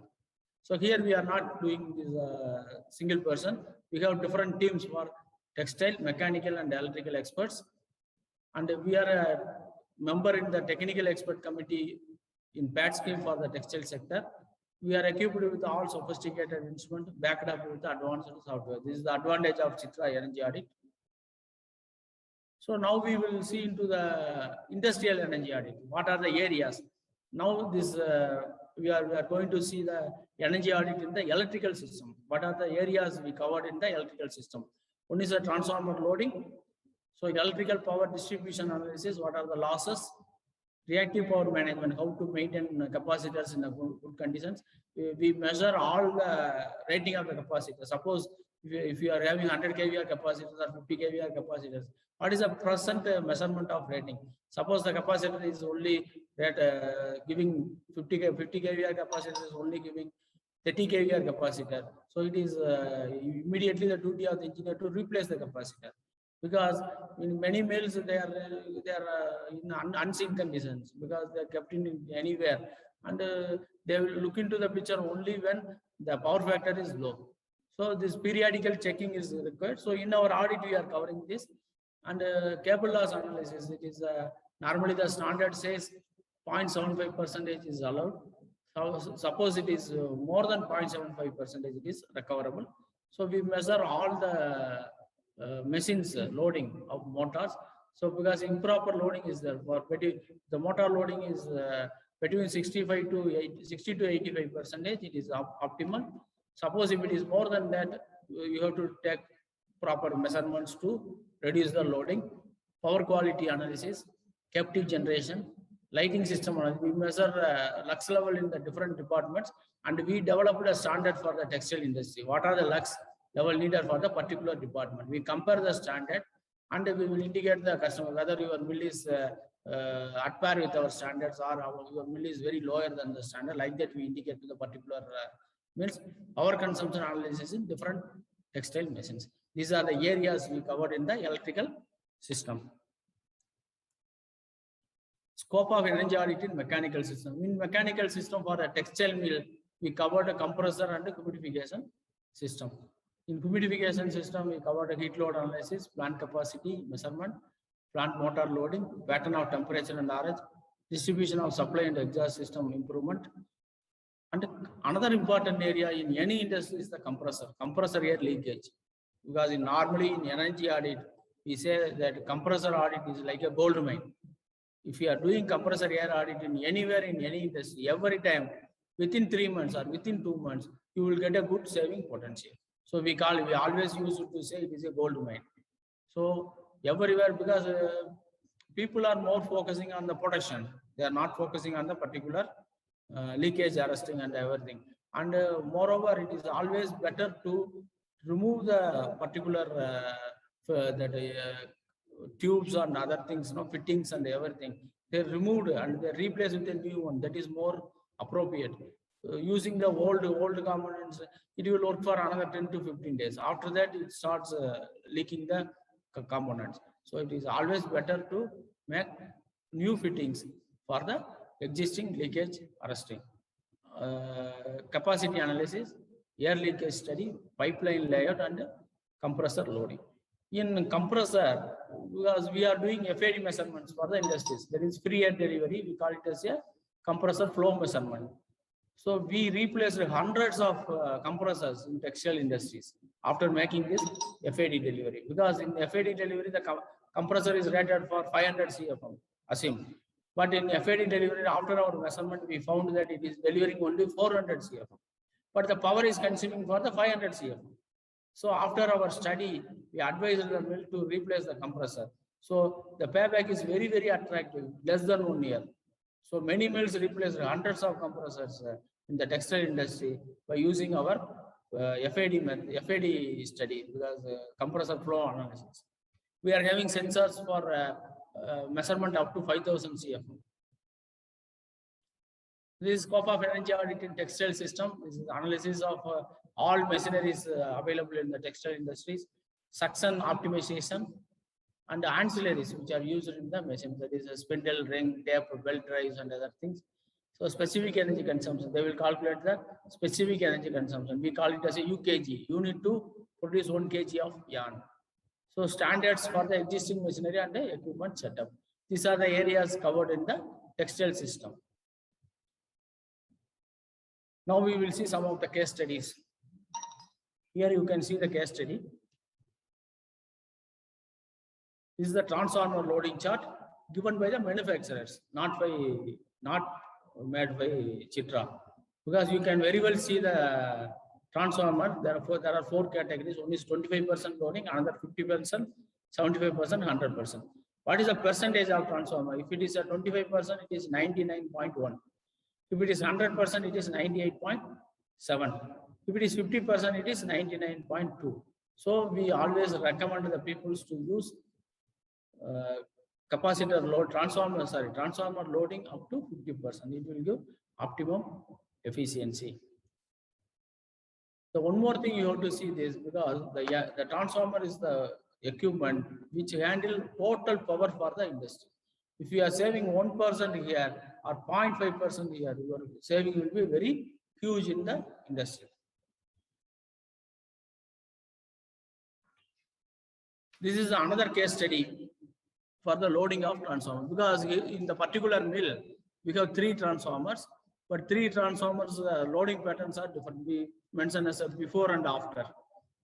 So here we are not doing this single person. We have different teams for textile, mechanical, and electrical experts. And we are a member in the technical expert committee in PAT scheme for the textile sector. We are equipped with all sophisticated instruments backed up with advanced software. This is the advantage of Chitra energy audit. So now we will see into the industrial energy audit. What are the areas? Now this we are going to see the energy audit in the electrical system. What are the areas we covered in the electrical system? One is the transformer loading. So electrical power distribution analysis, what are the losses? Reactive power management, how to maintain capacitors in good conditions. We measure all the rating of the capacitor. Suppose if you are having 100 kVA capacitors or 50 kVA capacitors, what is the present measurement of rating? Suppose the capacitor is only giving 50 kVA capacitor is only giving 30 kVA capacitor. So it is immediately the duty of the engineer to replace the capacitor, because in many mills they are in unseen conditions, because they are kept in anywhere, and they will look into the picture only when the power factor is low. So this periodical checking is required. So in our audit we are covering this. And cable loss analysis, it is normally the standard says 0.75% is allowed. So suppose it is more than 0.75%, it is recoverable. So we measure all the machines loading of motors. So because improper loading is there, for the motor loading is between 60 to 85%, it is optimal. Suppose if it is more than that, you have to take proper measurements to reduce the loading, power quality analysis, captive generation, lighting system analysis. We measure lux level in the different departments, and we developed a standard for the textile industry. What are the lux level needed for the particular department? We compare the standard, and we will indicate the customer whether your mill is at par with our standards or your mill is very lower than the standard. Like that, we indicate to the particular mills our consumption analysis in different textile machines. These are the areas we covered in the electrical system. Scope of energy audit in mechanical system. In mechanical system for a textile mill, we covered a compressor and a humidification system. In humidification system, we covered a heat load analysis, plant capacity measurement, plant motor loading, pattern of temperature and RH, distribution of supply and exhaust system improvement. And another important area in any industry is the compressor air leakage. Because normally in energy audit, we say that compressor audit is like a gold mine. If you are doing compressor air audit in anywhere in any industry, every time within 3 months or within 2 months, you will get a good saving potential. So we always use it to say it is a gold mine. So everywhere, because people are more focusing on the protection, they are not focusing on the particular leakage arresting and everything. And moreover, it is always better to remove the particular tubes and other things, fittings and everything. They removed and they replaced with a new one. That is more appropriate. Using the old components, it will work for another 10 to 15 days. After that, it starts leaking the components. So it is always better to make new fittings for the existing leakage arresting. Capacity analysis, air leakage study, pipeline layout, and compressor loading. In compressor, because we are doing FAD measurements for the industries, there is free air delivery, we call it as a compressor flow measurement. So we replaced hundreds of compressors in textile industries after making this FAD delivery. Because in FAD delivery, the compressor is rated for 500 CFM, assume. But in FAD delivery, after our measurement, we found that it is delivering only 400 CFM. But the power is consuming for the 500 CFM. So after our study, we advised the mill to replace the compressor. So the payback is very, very attractive, less than 1 year. So many mills replaced hundreds of compressors in the textile industry by using our FAD study, because compressor flow analysis. We are having sensors for measurement up to 5,000 CFM. This is scope of energy audit in textile system. This is analysis of all machineries available in the textile industries, suction optimization, and the ancillaries which are used in the machine. That is a spindle, ring, tape, belt drives, and other things. So specific energy consumption, they will calculate the specific energy consumption. We call it as a UKG. You need to produce 1 kg of yarn. So standards for the existing machinery and the equipment setup. These are the areas covered in the textile system. Now we will see some of the case studies. Here you can see the case study. This is the transformer loading chart given by the manufacturers, not made by Chitra. Because you can very well see the transformer. There are 4 categories. One is 25% loading, another 50%, 75%, 100%. What is the percentage of transformer? If it is a 25%, it is 99.1. If it is 100%, it is 98.7. If it is 50%, it is 99.2. So we always recommend the people to use capacitor load transformer loading up to 50%. It will give optimum efficiency. So one more thing you have to see this, because the transformer is the equipment which handle total power for the industry. If you are saving 1% here or 0.5% here, your saving will be very huge in the industry. This is another case study for the loading of transformer, because in the particular mill, we have 3 transformers, but 3 transformers loading patterns are different. We mentioned as a before and after.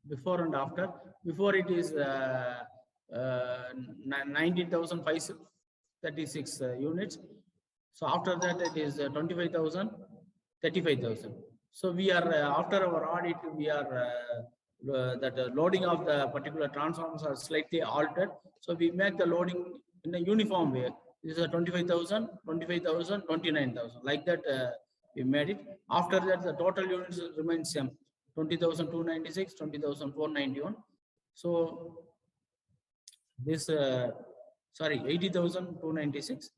Before it is 19,536 units. So after that it is 25,000, 35,000. So we are after our audit, we are loading of the particular transformers are slightly altered. So we make the loading in a uniform way. This is a 25,000, 25,000, 29,000. Like that, we made it. After that, the total units remain same: 20,296, 20,491. So this, 80,296.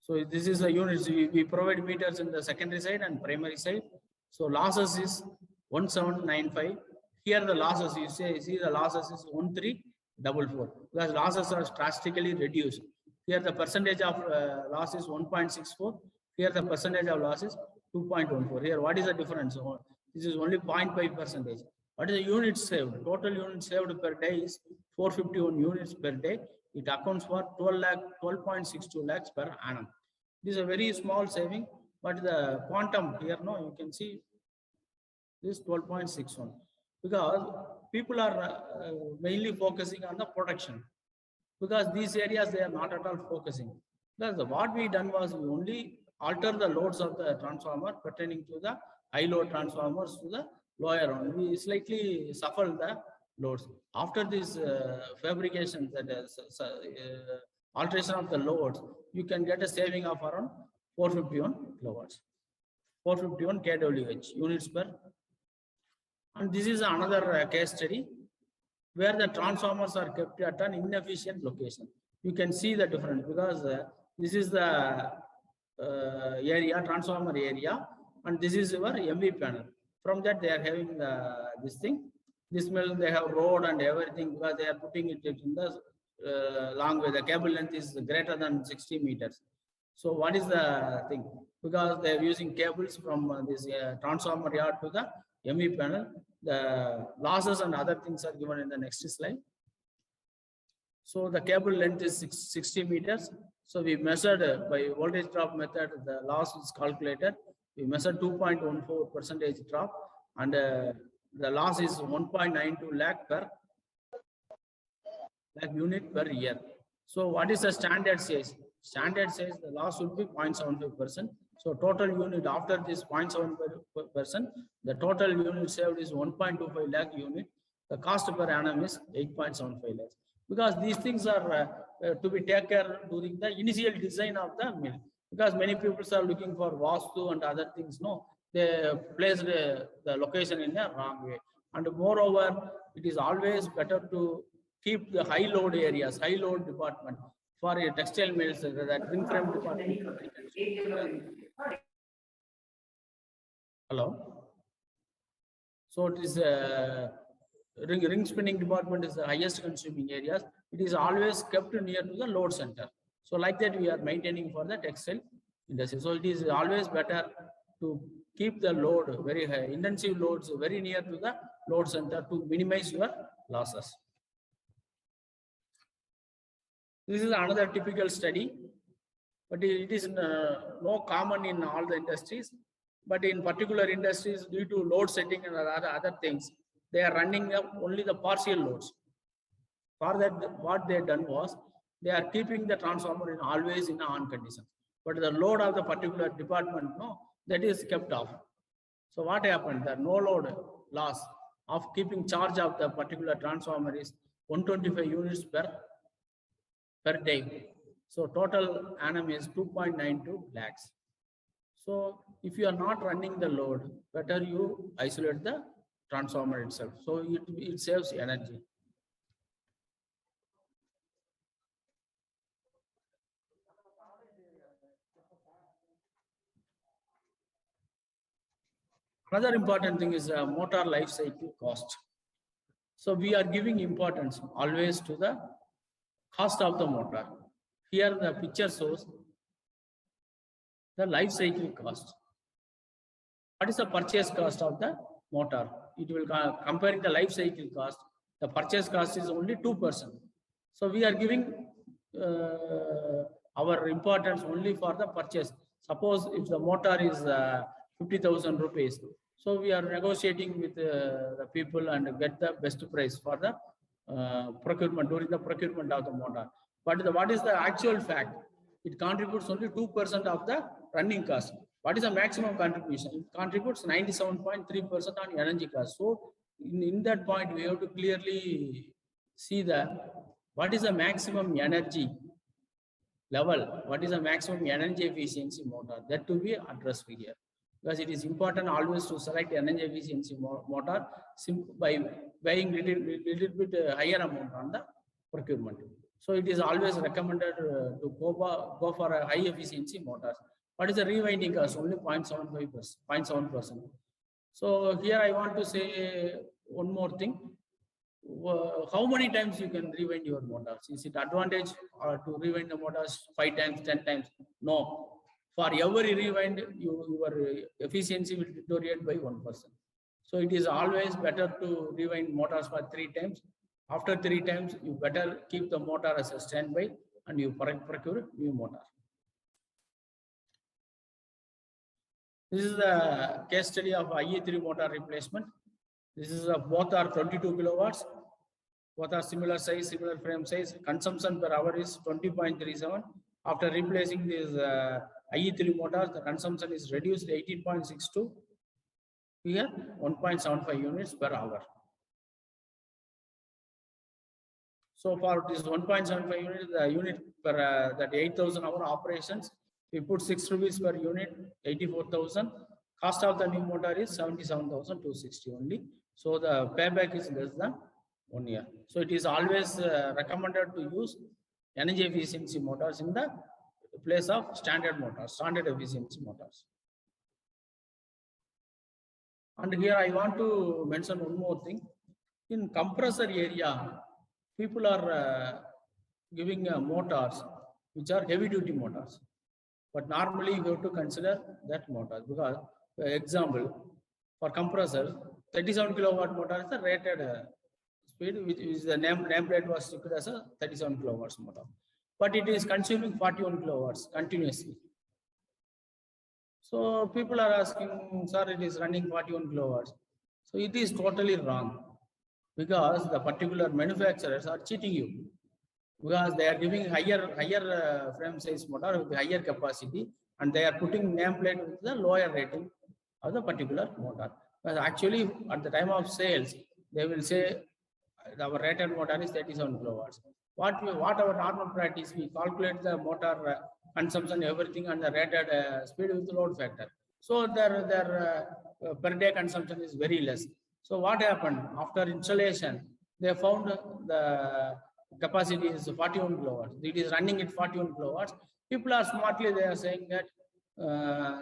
So this is the units. We provide meters in the secondary side and primary side. So losses is 1795. Here the losses, you see the losses is 1344, because losses are drastically reduced. Here the percentage of loss is 1.64. Here the percentage of loss is 2.14. Here what is the difference? So this is only 0.5 percentage. What is the units saved? Total units saved per day is 451 units per day. It accounts for 12.62 lakhs per annum. This is a very small saving, but the quantum here, no, you can see this 12.61, because people are mainly focusing on the production, because these areas they are not at all focusing. Because what we done was we only alter the loads of the transformer pertaining to the high load transformers to the lower one. We slightly shuffle the loads. After this fabrication, that is alteration of the loads, you can get a saving of around 451 kilowatts, 451 kWh units per. And this is another case study where the transformers are kept at an inefficient location. You can see the difference, because this is the area, transformer area, and this is your MV panel. From that they are having this thing. This mill they have road and everything, because they are putting it in the long way. The cable length is greater than 60 meters. So what is the thing? Because they are using cables from this transformer yard to the MV panel. The losses and other things are given in the next slide. So the cable length is 60 meters. So we measured by voltage drop method, the loss is calculated. We measured 2.14% drop, and the loss is 1.92 lakh per unit per year. So what is the standard says? Standard says the loss will be 0.75%. So total unit after this 0.75%, the total unit saved is 1.25 lakh unit. The cost per annum is 8.75 lakhs. Because these things are to be taken care during the initial design of the mill. Because many people are looking for vastu and other things. No, they placed the location in a wrong way. And moreover, it is always better to keep the high load areas, high load department for a textile mills, that ring frame department. Hello. So it is ring spinning department is the highest consuming areas. It is always kept near to the load center. So like that we are maintaining for the textile industry. So it is always better to keep the load very high, intensive loads very near to the load center to minimize your losses. This is another typical study, but it is no common in all the industries. But in particular industries, due to load setting and other things, they are running up only the partial loads. For that, what they done was they are keeping the transformer in always in on condition. But the load of the particular department, no, that is kept off. So what happened? The no load loss of keeping charge of the particular transformer is 125 units per day. So total annum is 2.92 lakhs. So if you are not running the load, better you isolate the transformer itself. So it saves energy. Another important thing is motor life cycle cost. So we are giving importance always to the cost of the motor. Here the picture shows the life cycle cost. What is the purchase cost of the motor? It will comparing the life cycle cost. The purchase cost is only 2%. So we are giving our importance only for the purchase. Suppose if the motor is 50,000 rupees, so we are negotiating with the people and get the best price for the procurement during the procurement of the motor. But what is the actual fact? It contributes only 2% of the running cost. What is the maximum contribution? It contributes 97.3% on energy cost. So in that point, we have to clearly see what is the maximum energy level, what is the maximum energy efficiency motor, that to be addressed here. Because it is important always to select energy efficiency motor by buying little bit higher amount on the procurement. So it is always recommended to go for a high efficiency motor. What is the rewinding cost? Only 0.7%. So here I want to say one more thing. How many times you can rewind your motors? Is it advantage to rewind the motors 5 times, 10 times? No. For every rewind, your efficiency will deteriorate by 1%. So it is always better to rewind motors for 3 times. After 3 times, you better keep the motor as a standby and you procure new motor. This is the case study of IE3 motor replacement. This is both are 22 kilowatts. Both are similar size, similar frame size. Consumption per hour is 20.37. After replacing these IE3 motors, the consumption is reduced 18.62. Here, 1.75 units per hour. So for this 1.75 units, the unit per that 8,000 hour operations, we put 6 rupees per unit, 84,000. Cost of the new motor is 77,260 only. So the payback is less than 1 year. So it is always recommended to use energy efficiency motors in the place of standard motors, standard efficiency motors. And here I want to mention one more thing. In compressor area, people are giving motors which are heavy duty motors. But normally you have to consider that motor because, for example, for compressor, 37 kilowatt motor is the rated speed, which is the nameplate was sticked as a 37 kilowatts motor. But it is consuming 41 kilowatts continuously. So people are asking, sir, it is running 41 kilowatts. So it is totally wrong because the particular manufacturers are cheating you. Because they are giving higher frame size motor with higher capacity and they are putting nameplate with the lower rating of the particular motor. But actually at the time of sales, they will say our rated motor is 37 kilowatts. What our normal practice, we calculate the motor consumption, everything and the rated speed with load factor. So their per day consumption is very less. So what happened after installation? They found the capacity is 41 kilowatts. It is running at 41 kilowatts. People are smartly, they are saying that,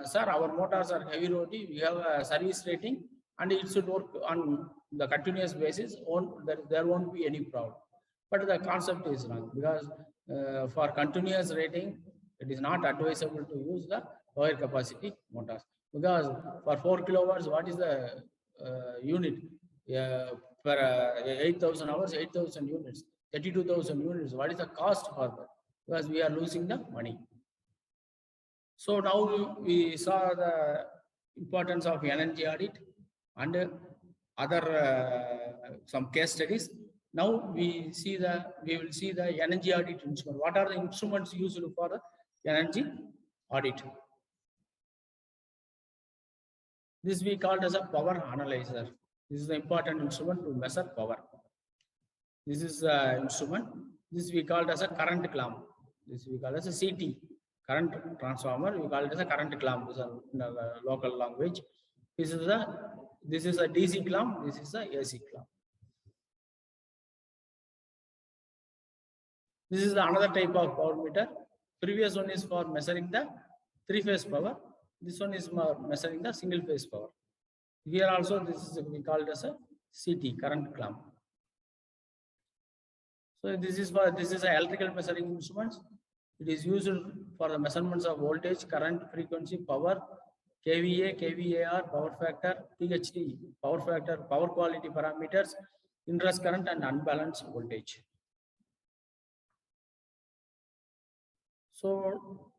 sir, our motors are heavy duty. We have a service rating and it should work on the continuous basis. There won't be any problem. But the concept is wrong because for continuous rating, it is not advisable to use the lower capacity motors. Because for 4 kilowatts, what is the unit? Per 8,000 hours, 8,000 units. 32,000 units. What is the cost for that? Because we are losing the money. So now we saw the importance of energy audit and other some case studies. Now we will see the energy audit instrument. What are the instruments used for the energy audit? This we called as a power analyzer. This is the important instrument to measure power. This is the instrument. This we called as a current clamp. This we call as a CT, current transformer. We call it as a current clamp in the local language. This is a DC clamp. This is a AC clamp. This is another type of power meter. Previous one is for measuring the 3-phase power. This one is measuring the single-phase power. Here also this is we call it as a CT, current clamp. So this is an electrical measuring instruments. It is used for the measurements of voltage, current, frequency, power, kVA, kVAR, power factor, THD, power factor, power quality parameters, inrush current and unbalanced voltage. So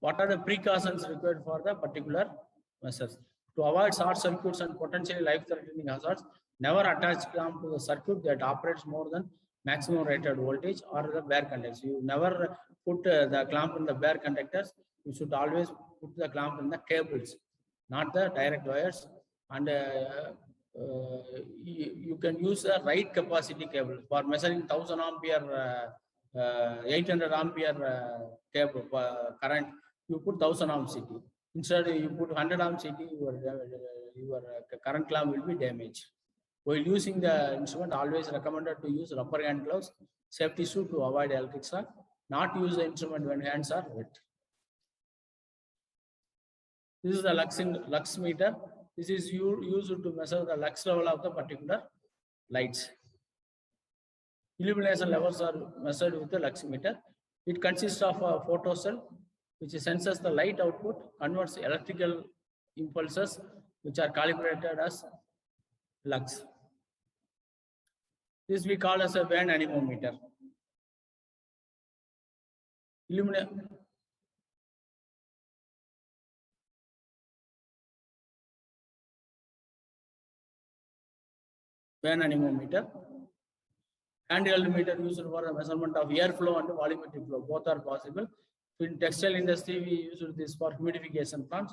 what are the precautions required for the particular measures? To avoid short circuits and potentially life-threatening hazards, never attach clamp to the circuit that operates more than maximum rated voltage or the bare conductors. You never put the clamp in the bare conductors. You should always put the clamp in the cables, not the direct wires. And you can use a right capacity cable for measuring 1000 ampere, 800 ampere cable current. You put 1000 ohm CT. Instead, you put 100 ohm CT, your current clamp will be damaged. While using the instrument, always recommended to use rubber hand gloves, safety suit to avoid electric shock. Not use the instrument when hands are wet. This is the lux meter. This is used to measure the lux level of the particular lights. Illumination levels are measured with the lux meter. It consists of a photocell, which senses the light output, converts electrical impulses, which are calibrated as lux. This we call as a Van anemometer. Van anemometer. Handheld meter used for the measurement of airflow and volumetric flow. Both are possible. In textile industry, we use this for humidification plants.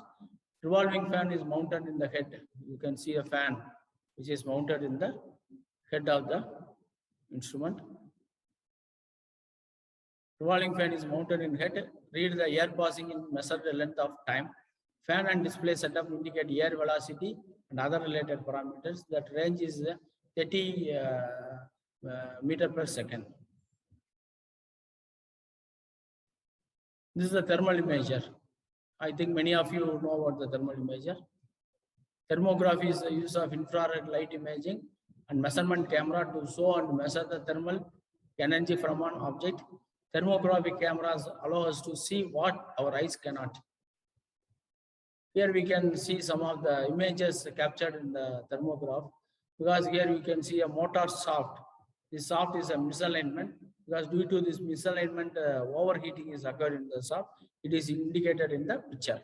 Revolving fan is mounted in the head. You can see a fan which is mounted in the head of the instrument. Revolving fan is mounted in head. Read the air passing in measure the length of time. Fan and display setup indicate air velocity and other related parameters. That range is 30 meter per second. This is the thermal imager. I think many of you know about the thermal imager. Thermography is the use of infrared light imaging and measurement camera to show and measure the thermal energy from an object. Thermographic cameras allow us to see what our eyes cannot. Here we can see some of the images captured in the thermograph, because here you can see a motor shaft. This shaft is a misalignment, because due to this misalignment, overheating is occurred in the shaft. It is indicated in the picture.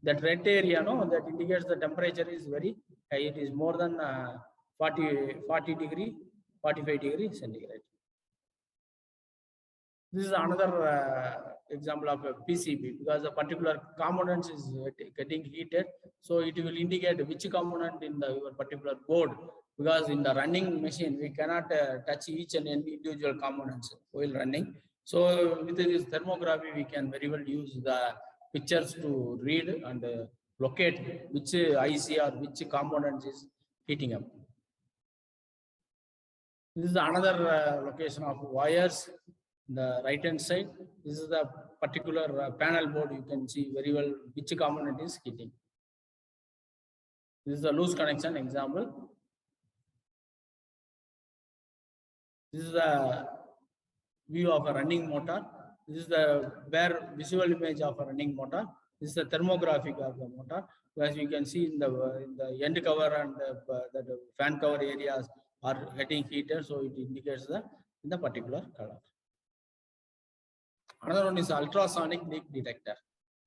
That red area, that indicates the temperature is very high. It is more than 40 degree, 45 degree centigrade. This is another example of a PCB, because a particular component is getting heated. So it will indicate which component in your particular board, because in the running machine, we cannot touch each and any individual components while running. So with this thermography, we can very well use the pictures to read and locate which IC or which component is heating up. This is another location of wires. The right hand side, this is the particular panel board. You can see very well which component is heating. This is a loose connection example. This is the view of a running motor. This is the bare visual image of a running motor. This is the thermographic of the motor. As you can see in the end cover and the fan cover areas are getting heated, so it indicates the particular color. Another one is ultrasonic leak detector.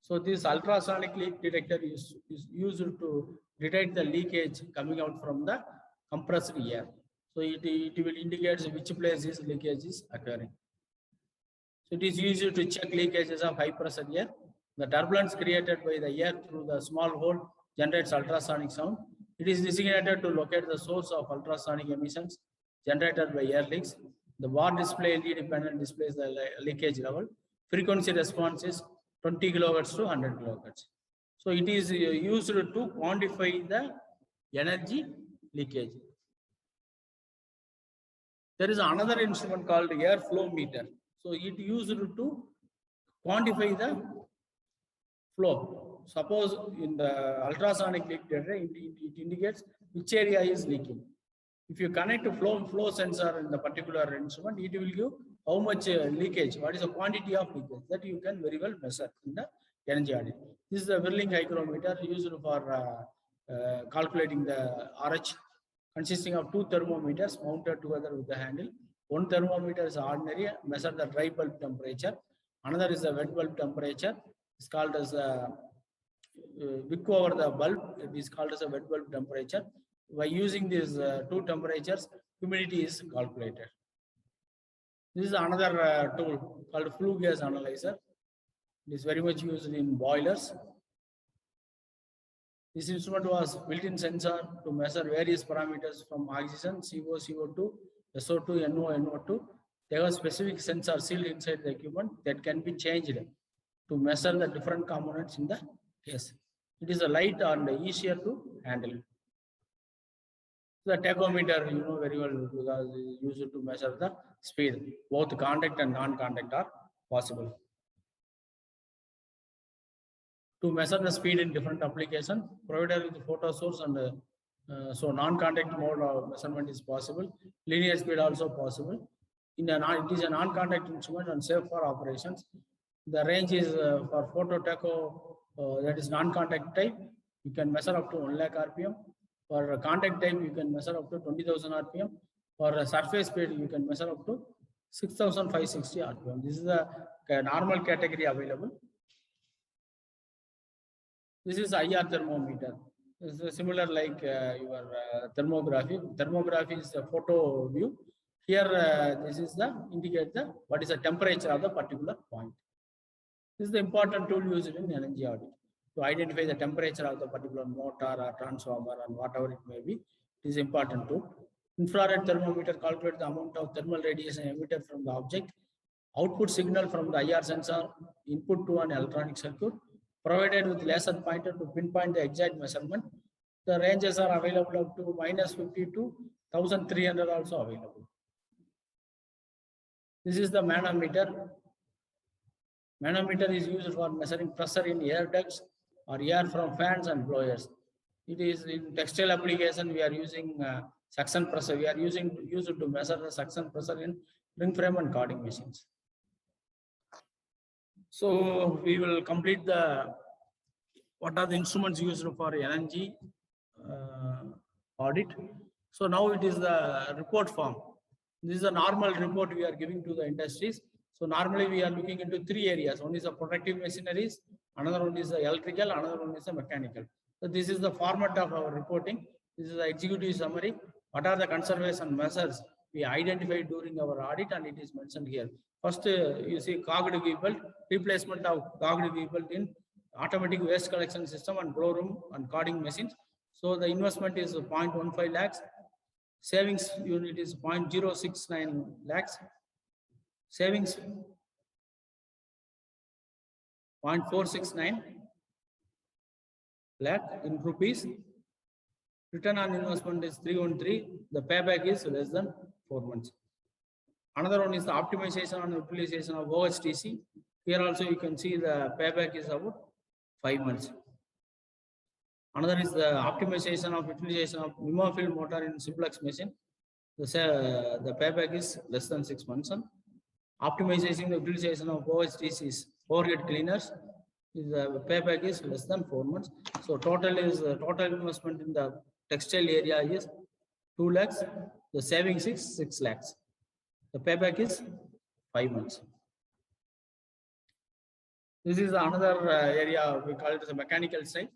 So this ultrasonic leak detector is used to detect the leakage coming out from the compressed air. So it will indicate which place is leakage is occurring. So it is used to check leakages of high pressure air. The turbulence created by the air through the small hole generates ultrasonic sound. It is designated to locate the source of ultrasonic emissions generated by air leaks. The bar display LED panel displays the leakage level. Frequency response is 20 kilohertz to 100 kilohertz. So it is used to quantify the energy leakage. There is another instrument called airflow meter. So it used to quantify the flow. Suppose in the ultrasonic leak detector, it indicates which area is leaking. If you connect a flow sensor in the particular instrument, it will give how much leakage, what is the quantity of leakage, that you can very well measure in the energy audit. This is a Whirling hygrometer used for calculating the RH, consisting of two thermometers mounted together with the handle. One thermometer is ordinary, measure the dry bulb temperature. Another is the wet bulb temperature. It's called as wick over the bulb. It is called as a wet bulb temperature. By using these two temperatures, humidity is calculated. This is another tool called flue gas analyzer. It is very much used in boilers. This instrument was built-in sensor to measure various parameters from oxygen, CO, CO2, SO2, NO, NO2. There was specific sensor sealed inside the equipment that can be changed to measure the different components in the case. It is a light and easier to handle. The tachometer, you know very well, because it is used to measure the speed. Both contact and non-contact are possible. To measure the speed in different applications, provided with photo source and so non-contact mode of measurement is possible. Linear speed also possible. It is a non-contact instrument and safe for operations. The range is for photo tacho, that is non-contact type. You can measure up to 1 lakh RPM. For contact type, you can measure up to 20,000 RPM. For surface speed, you can measure up to 6,560 RPM. This is the normal category available. This is IR thermometer. This is similar like your thermography. Thermography is a photo view. Here, this is the indicate the what is the temperature of the particular point. This is the important tool used in energy audit to identify the temperature of the particular motor or transformer and whatever it may be. It is important tool. Infrared thermometer calculates the amount of thermal radiation emitted from the object. Output signal from the IR sensor input to an electronic circuit provided with laser pointer to pinpoint the exact measurement. The ranges are available up to -50 to 1300 also available. This is the manometer. Manometer is used for measuring pressure in air ducts or air from fans and blowers. It is in textile application. We are using suction pressure. We are used to measure the suction pressure in ring frame and carding machines. So we will complete the what are the instruments used for energy audit. So now it is the report form. This is a normal report we are giving to the industries. So normally we are looking into 3 areas. One is the protective machineries, another one is the electrical, another one is the mechanical. So this is the format of our reporting. This is the executive summary. What are the conservation measures we identified during our audit, and it is mentioned here. First, you see cogged wheel belt, replacement of cogged wheel belt in automatic waste collection system and blow room and carding machines. So the investment is 0.15 lakhs. Savings unit is 0.069 lakhs. Savings 0.469 lakh in rupees. Return on investment is 313. The payback is less than 4 months. Another one is the optimization and utilization of OHTC. Here also you can see the payback is about 5 months. Another is the optimization of utilization of pneumofill motor in simplex machine. The payback is less than 6 months. Optimizing the utilization of OHTC's overhead cleaners, the payback is less than 4 months. So total investment in the textile area is 2 lakhs. The savings is 6 lakhs. The payback is 5 months. This is another area we call it as a mechanical side.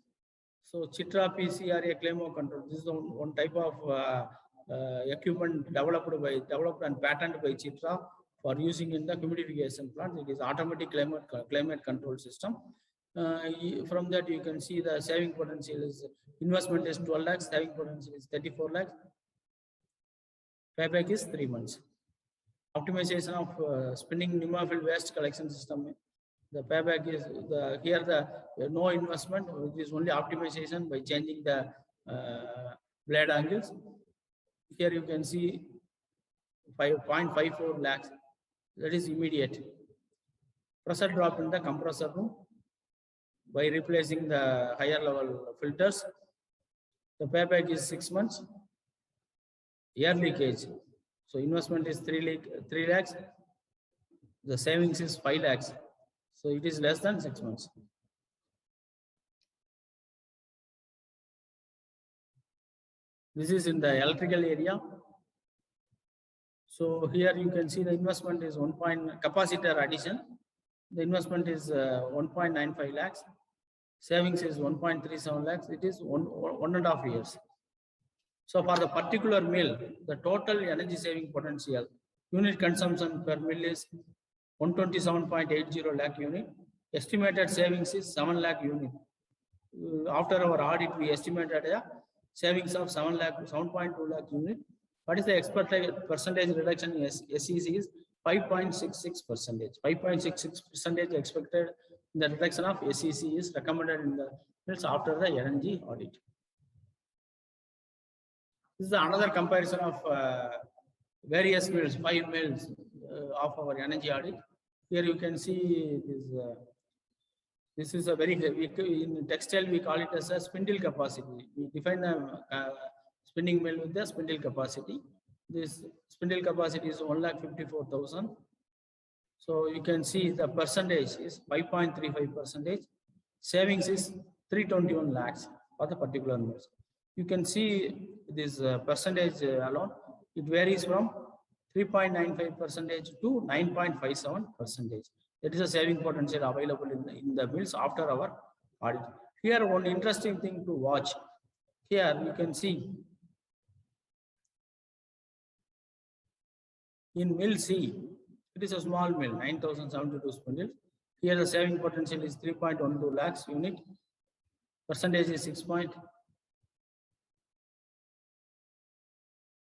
So Chitra PCRA Claymore control. This is one type of equipment developed and patented by Chitra for using in the humidification plant. It is automatic climate control system. From that you can see the saving potential is investment is 12 lakhs, saving potential is 34 lakhs. Payback is 3 months. Optimization of spinning pneumofill waste collection system. The payback is no investment, which is only optimization by changing the blade angles. Here you can see 5.54 lakhs. That is immediate. Pressure drop in the compressor room by replacing the higher level filters. The payback is 6 months. Air leakage. So investment is 3 lakhs. The savings is 5 lakhs. So it is less than 6 months. This is in the electrical area. So here you can see the investment is capacitor addition. The investment is 1.95 lakhs. Savings is 1.37 lakhs. It is 1.5 years. So for the particular mill, the total energy saving potential unit consumption per mill is 127.80 lakh unit. Estimated savings is 7 lakh unit. After our audit, we estimated a savings of 7.2 lakh unit. What is the expected percentage reduction in SEC is 5.66%. 5.66% expected in the reduction of SEC is recommended in the mills after the LNG audit. This is another comparison of various mills, 5 mills of our energy audit. Here you can see this is a very heavy, in textile we call it as a spindle capacity. We define the spinning mill with the spindle capacity. This spindle capacity is 1,54,000. So you can see the percentage is 5.35%. Savings is 321 lakhs for the particular mills. You can see this percentage alone, it varies from 3.95% to 9.57%. That is a saving potential available in the mills after our audit. Here, one interesting thing to watch. Here you can see in mill C, it is a small mill, 9,072 spindles. Here the saving potential is 3.12 lakhs unit. Percentage is 6.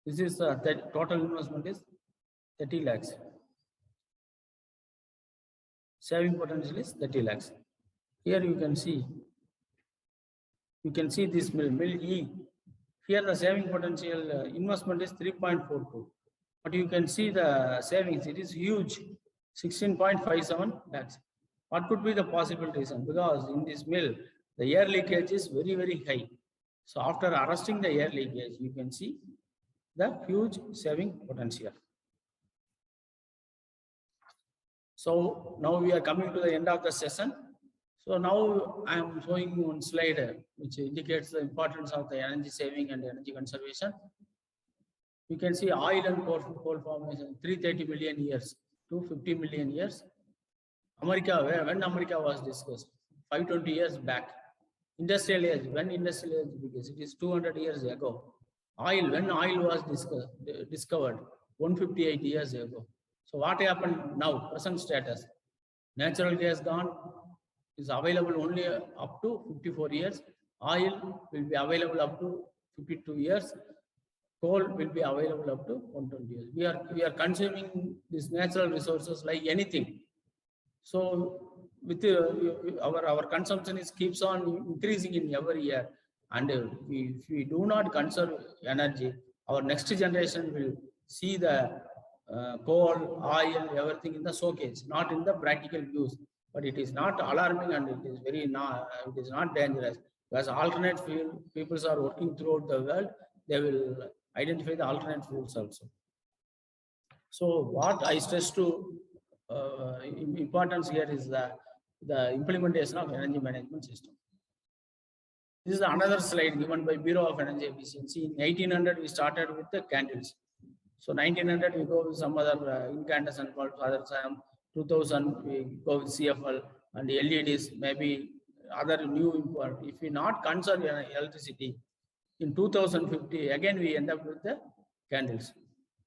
This is the total investment is 30 lakhs. Saving potential is 30 lakhs. Here you can see this mill E. Here the saving potential investment is 3.42. But you can see the savings, it is huge, 16.57 lakhs. What could be the possible reason? Because in this mill, the air leakage is very, very high. So after arresting the air leakage, you can see the huge saving potential. So now we are coming to the end of the session. So now I am showing one slide which indicates the importance of the energy saving and energy conservation. You can see oil and coal formation, 330 million years to 50 million years. America, when America was discussed, 520 years back. Industrial age, when industrial age because it is 200 years ago. Oil, when oil was discovered, 158 years ago. So what happened now, present status? Natural gas gone, is available only up to 54 years. Oil will be available up to 52 years. Coal will be available up to 120 years. We are consuming these natural resources like anything. So with our consumption keeps on increasing in every year. And if we do not conserve energy, our next generation will see the coal, oil, everything in the showcase, not in the practical use. But it is not alarming and it is not dangerous. Because alternate fuel, people are working throughout the world, they will identify the alternate fuels also. So what I stress to importance here is the implementation of energy management system. This is another slide given by Bureau of Energy Efficiency. In 1800, we started with the candles. So 1900, we go with some other incandescent bulbs, other time 2000, we go with CFL and LEDs, maybe other new import. If we not conserve electricity, in 2050, again, we end up with the candles.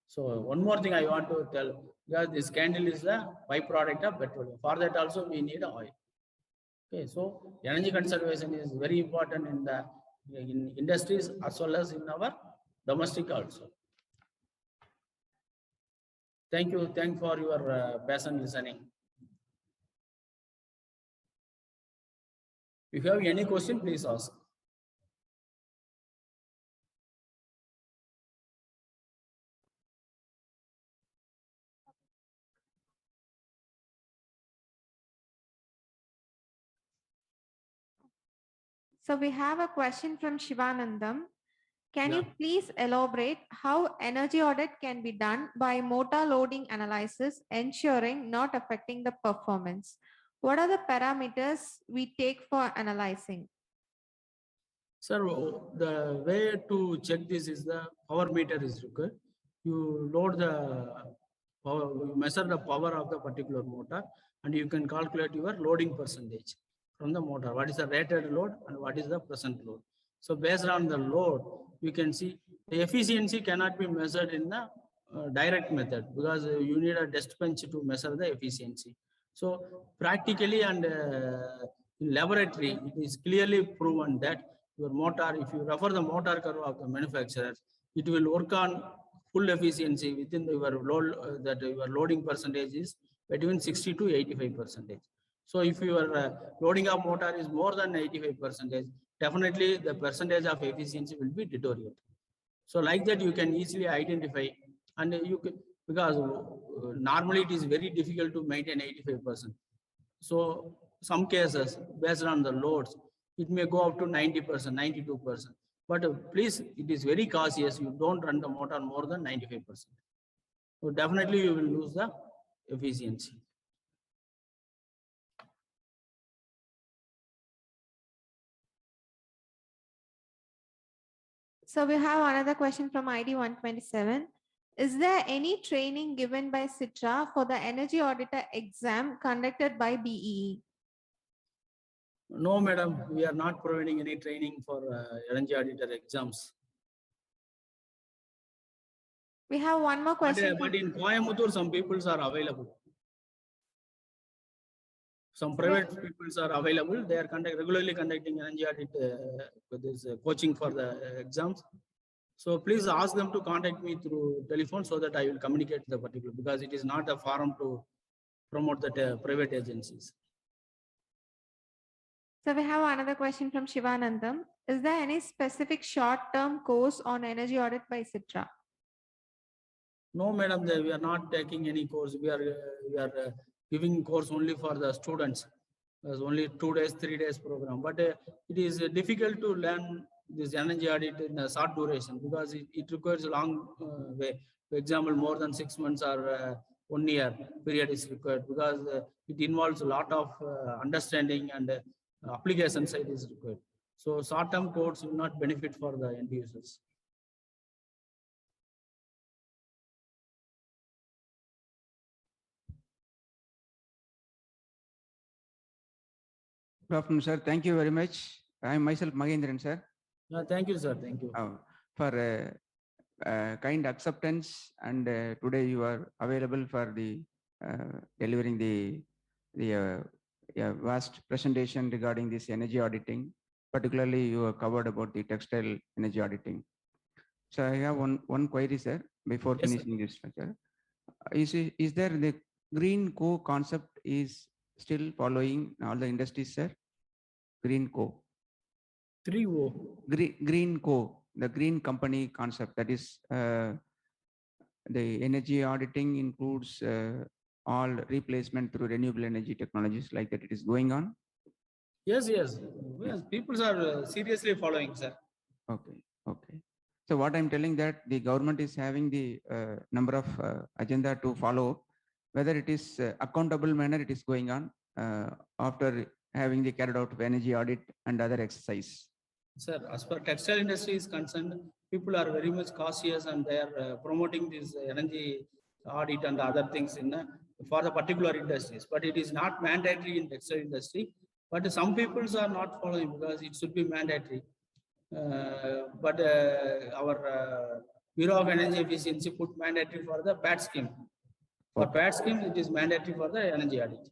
So one more thing I want to tell, because this candle is the byproduct of petroleum. For that also, we need oil. Okay, so energy conservation is very important in industries as well as in our domestic also. Thank you. Thank for your patient listening. If you have any question, please ask. So we have a question from Shivanandam. Can Yeah. you please elaborate how energy audit can be done by motor loading analysis, ensuring not affecting the performance? What are the parameters we take for analyzing? Sir, the way to check this is the power meter is required. You load the power, you measure the power of the particular motor, and you can calculate your loading percentage from the motor. What is the rated load and what is the present load? So based on the load, you can see the efficiency cannot be measured in the direct method because you need a test bench to measure the efficiency. So practically and In laboratory, it is clearly proven that your motor, if you refer the motor curve of the manufacturer, it will work on full efficiency within your load, that your loading percentage is between 60 to 85%. So if your loading of motor is more than 85%, definitely the percentage of efficiency will be deteriorated. So like that, you can easily identify, and you can, because normally it is very difficult to maintain 85%. So some cases, based on the loads, it may go up to 90%, 92%. But please, it is very cautious. You don't run the motor more than 95%. So definitely you will lose the efficiency. So we have another question from ID 127. Is there any training given by Citra for the energy auditor exam conducted by BEE? No, madam, we are not providing any training for energy auditor exams. We have one more question. But in Coimbatore, some people are available. Some private people are available. They are regularly conducting energy audit with this coaching for the exams. So please ask them to contact me through telephone so that I will communicate the particular, because it is not a forum to promote the private agencies. So we have another question from Shivanandam. Is there any specific short-term course on energy audit by Citra? No, madam, we are not taking any course. We are giving course only for the students. There's only 2 days, 3 days program. But it is difficult to learn this energy audit in a short duration, because it requires a long way. For example, more than 6 months or 1 year period is required, because it involves a lot of understanding and application side is required. So short-term course will not benefit for the end users. Good afternoon, sir. Thank you very much. I am myself Mahendran, sir. Thank you, sir. Thank you. For kind acceptance, and today you are available for the delivering the vast presentation regarding this energy auditing. Particularly, you have covered about the textile energy auditing. So I have one query, sir, before Yes, finishing this structure. Is there the Green Co concept is still following all the industries, sir? Green Co. 3O. Green Co, the green company concept, that is the energy auditing includes all replacement through renewable energy technologies, like that it is going on? Yes. People are seriously following, sir. Okay. So what I'm telling that the government is having the number of agenda to follow, whether it is accountable manner it is going on after having the carried out of energy audit and other exercise. Sir, as far textile industry is concerned, people are very much cautious, and they are promoting this energy audit and other things for the particular industries. But it is not mandatory in textile industry. But some people are not following because it should be mandatory. But our Bureau of Energy Efficiency put mandatory for the PAT scheme. For PAT scheme, it is mandatory for the energy audit.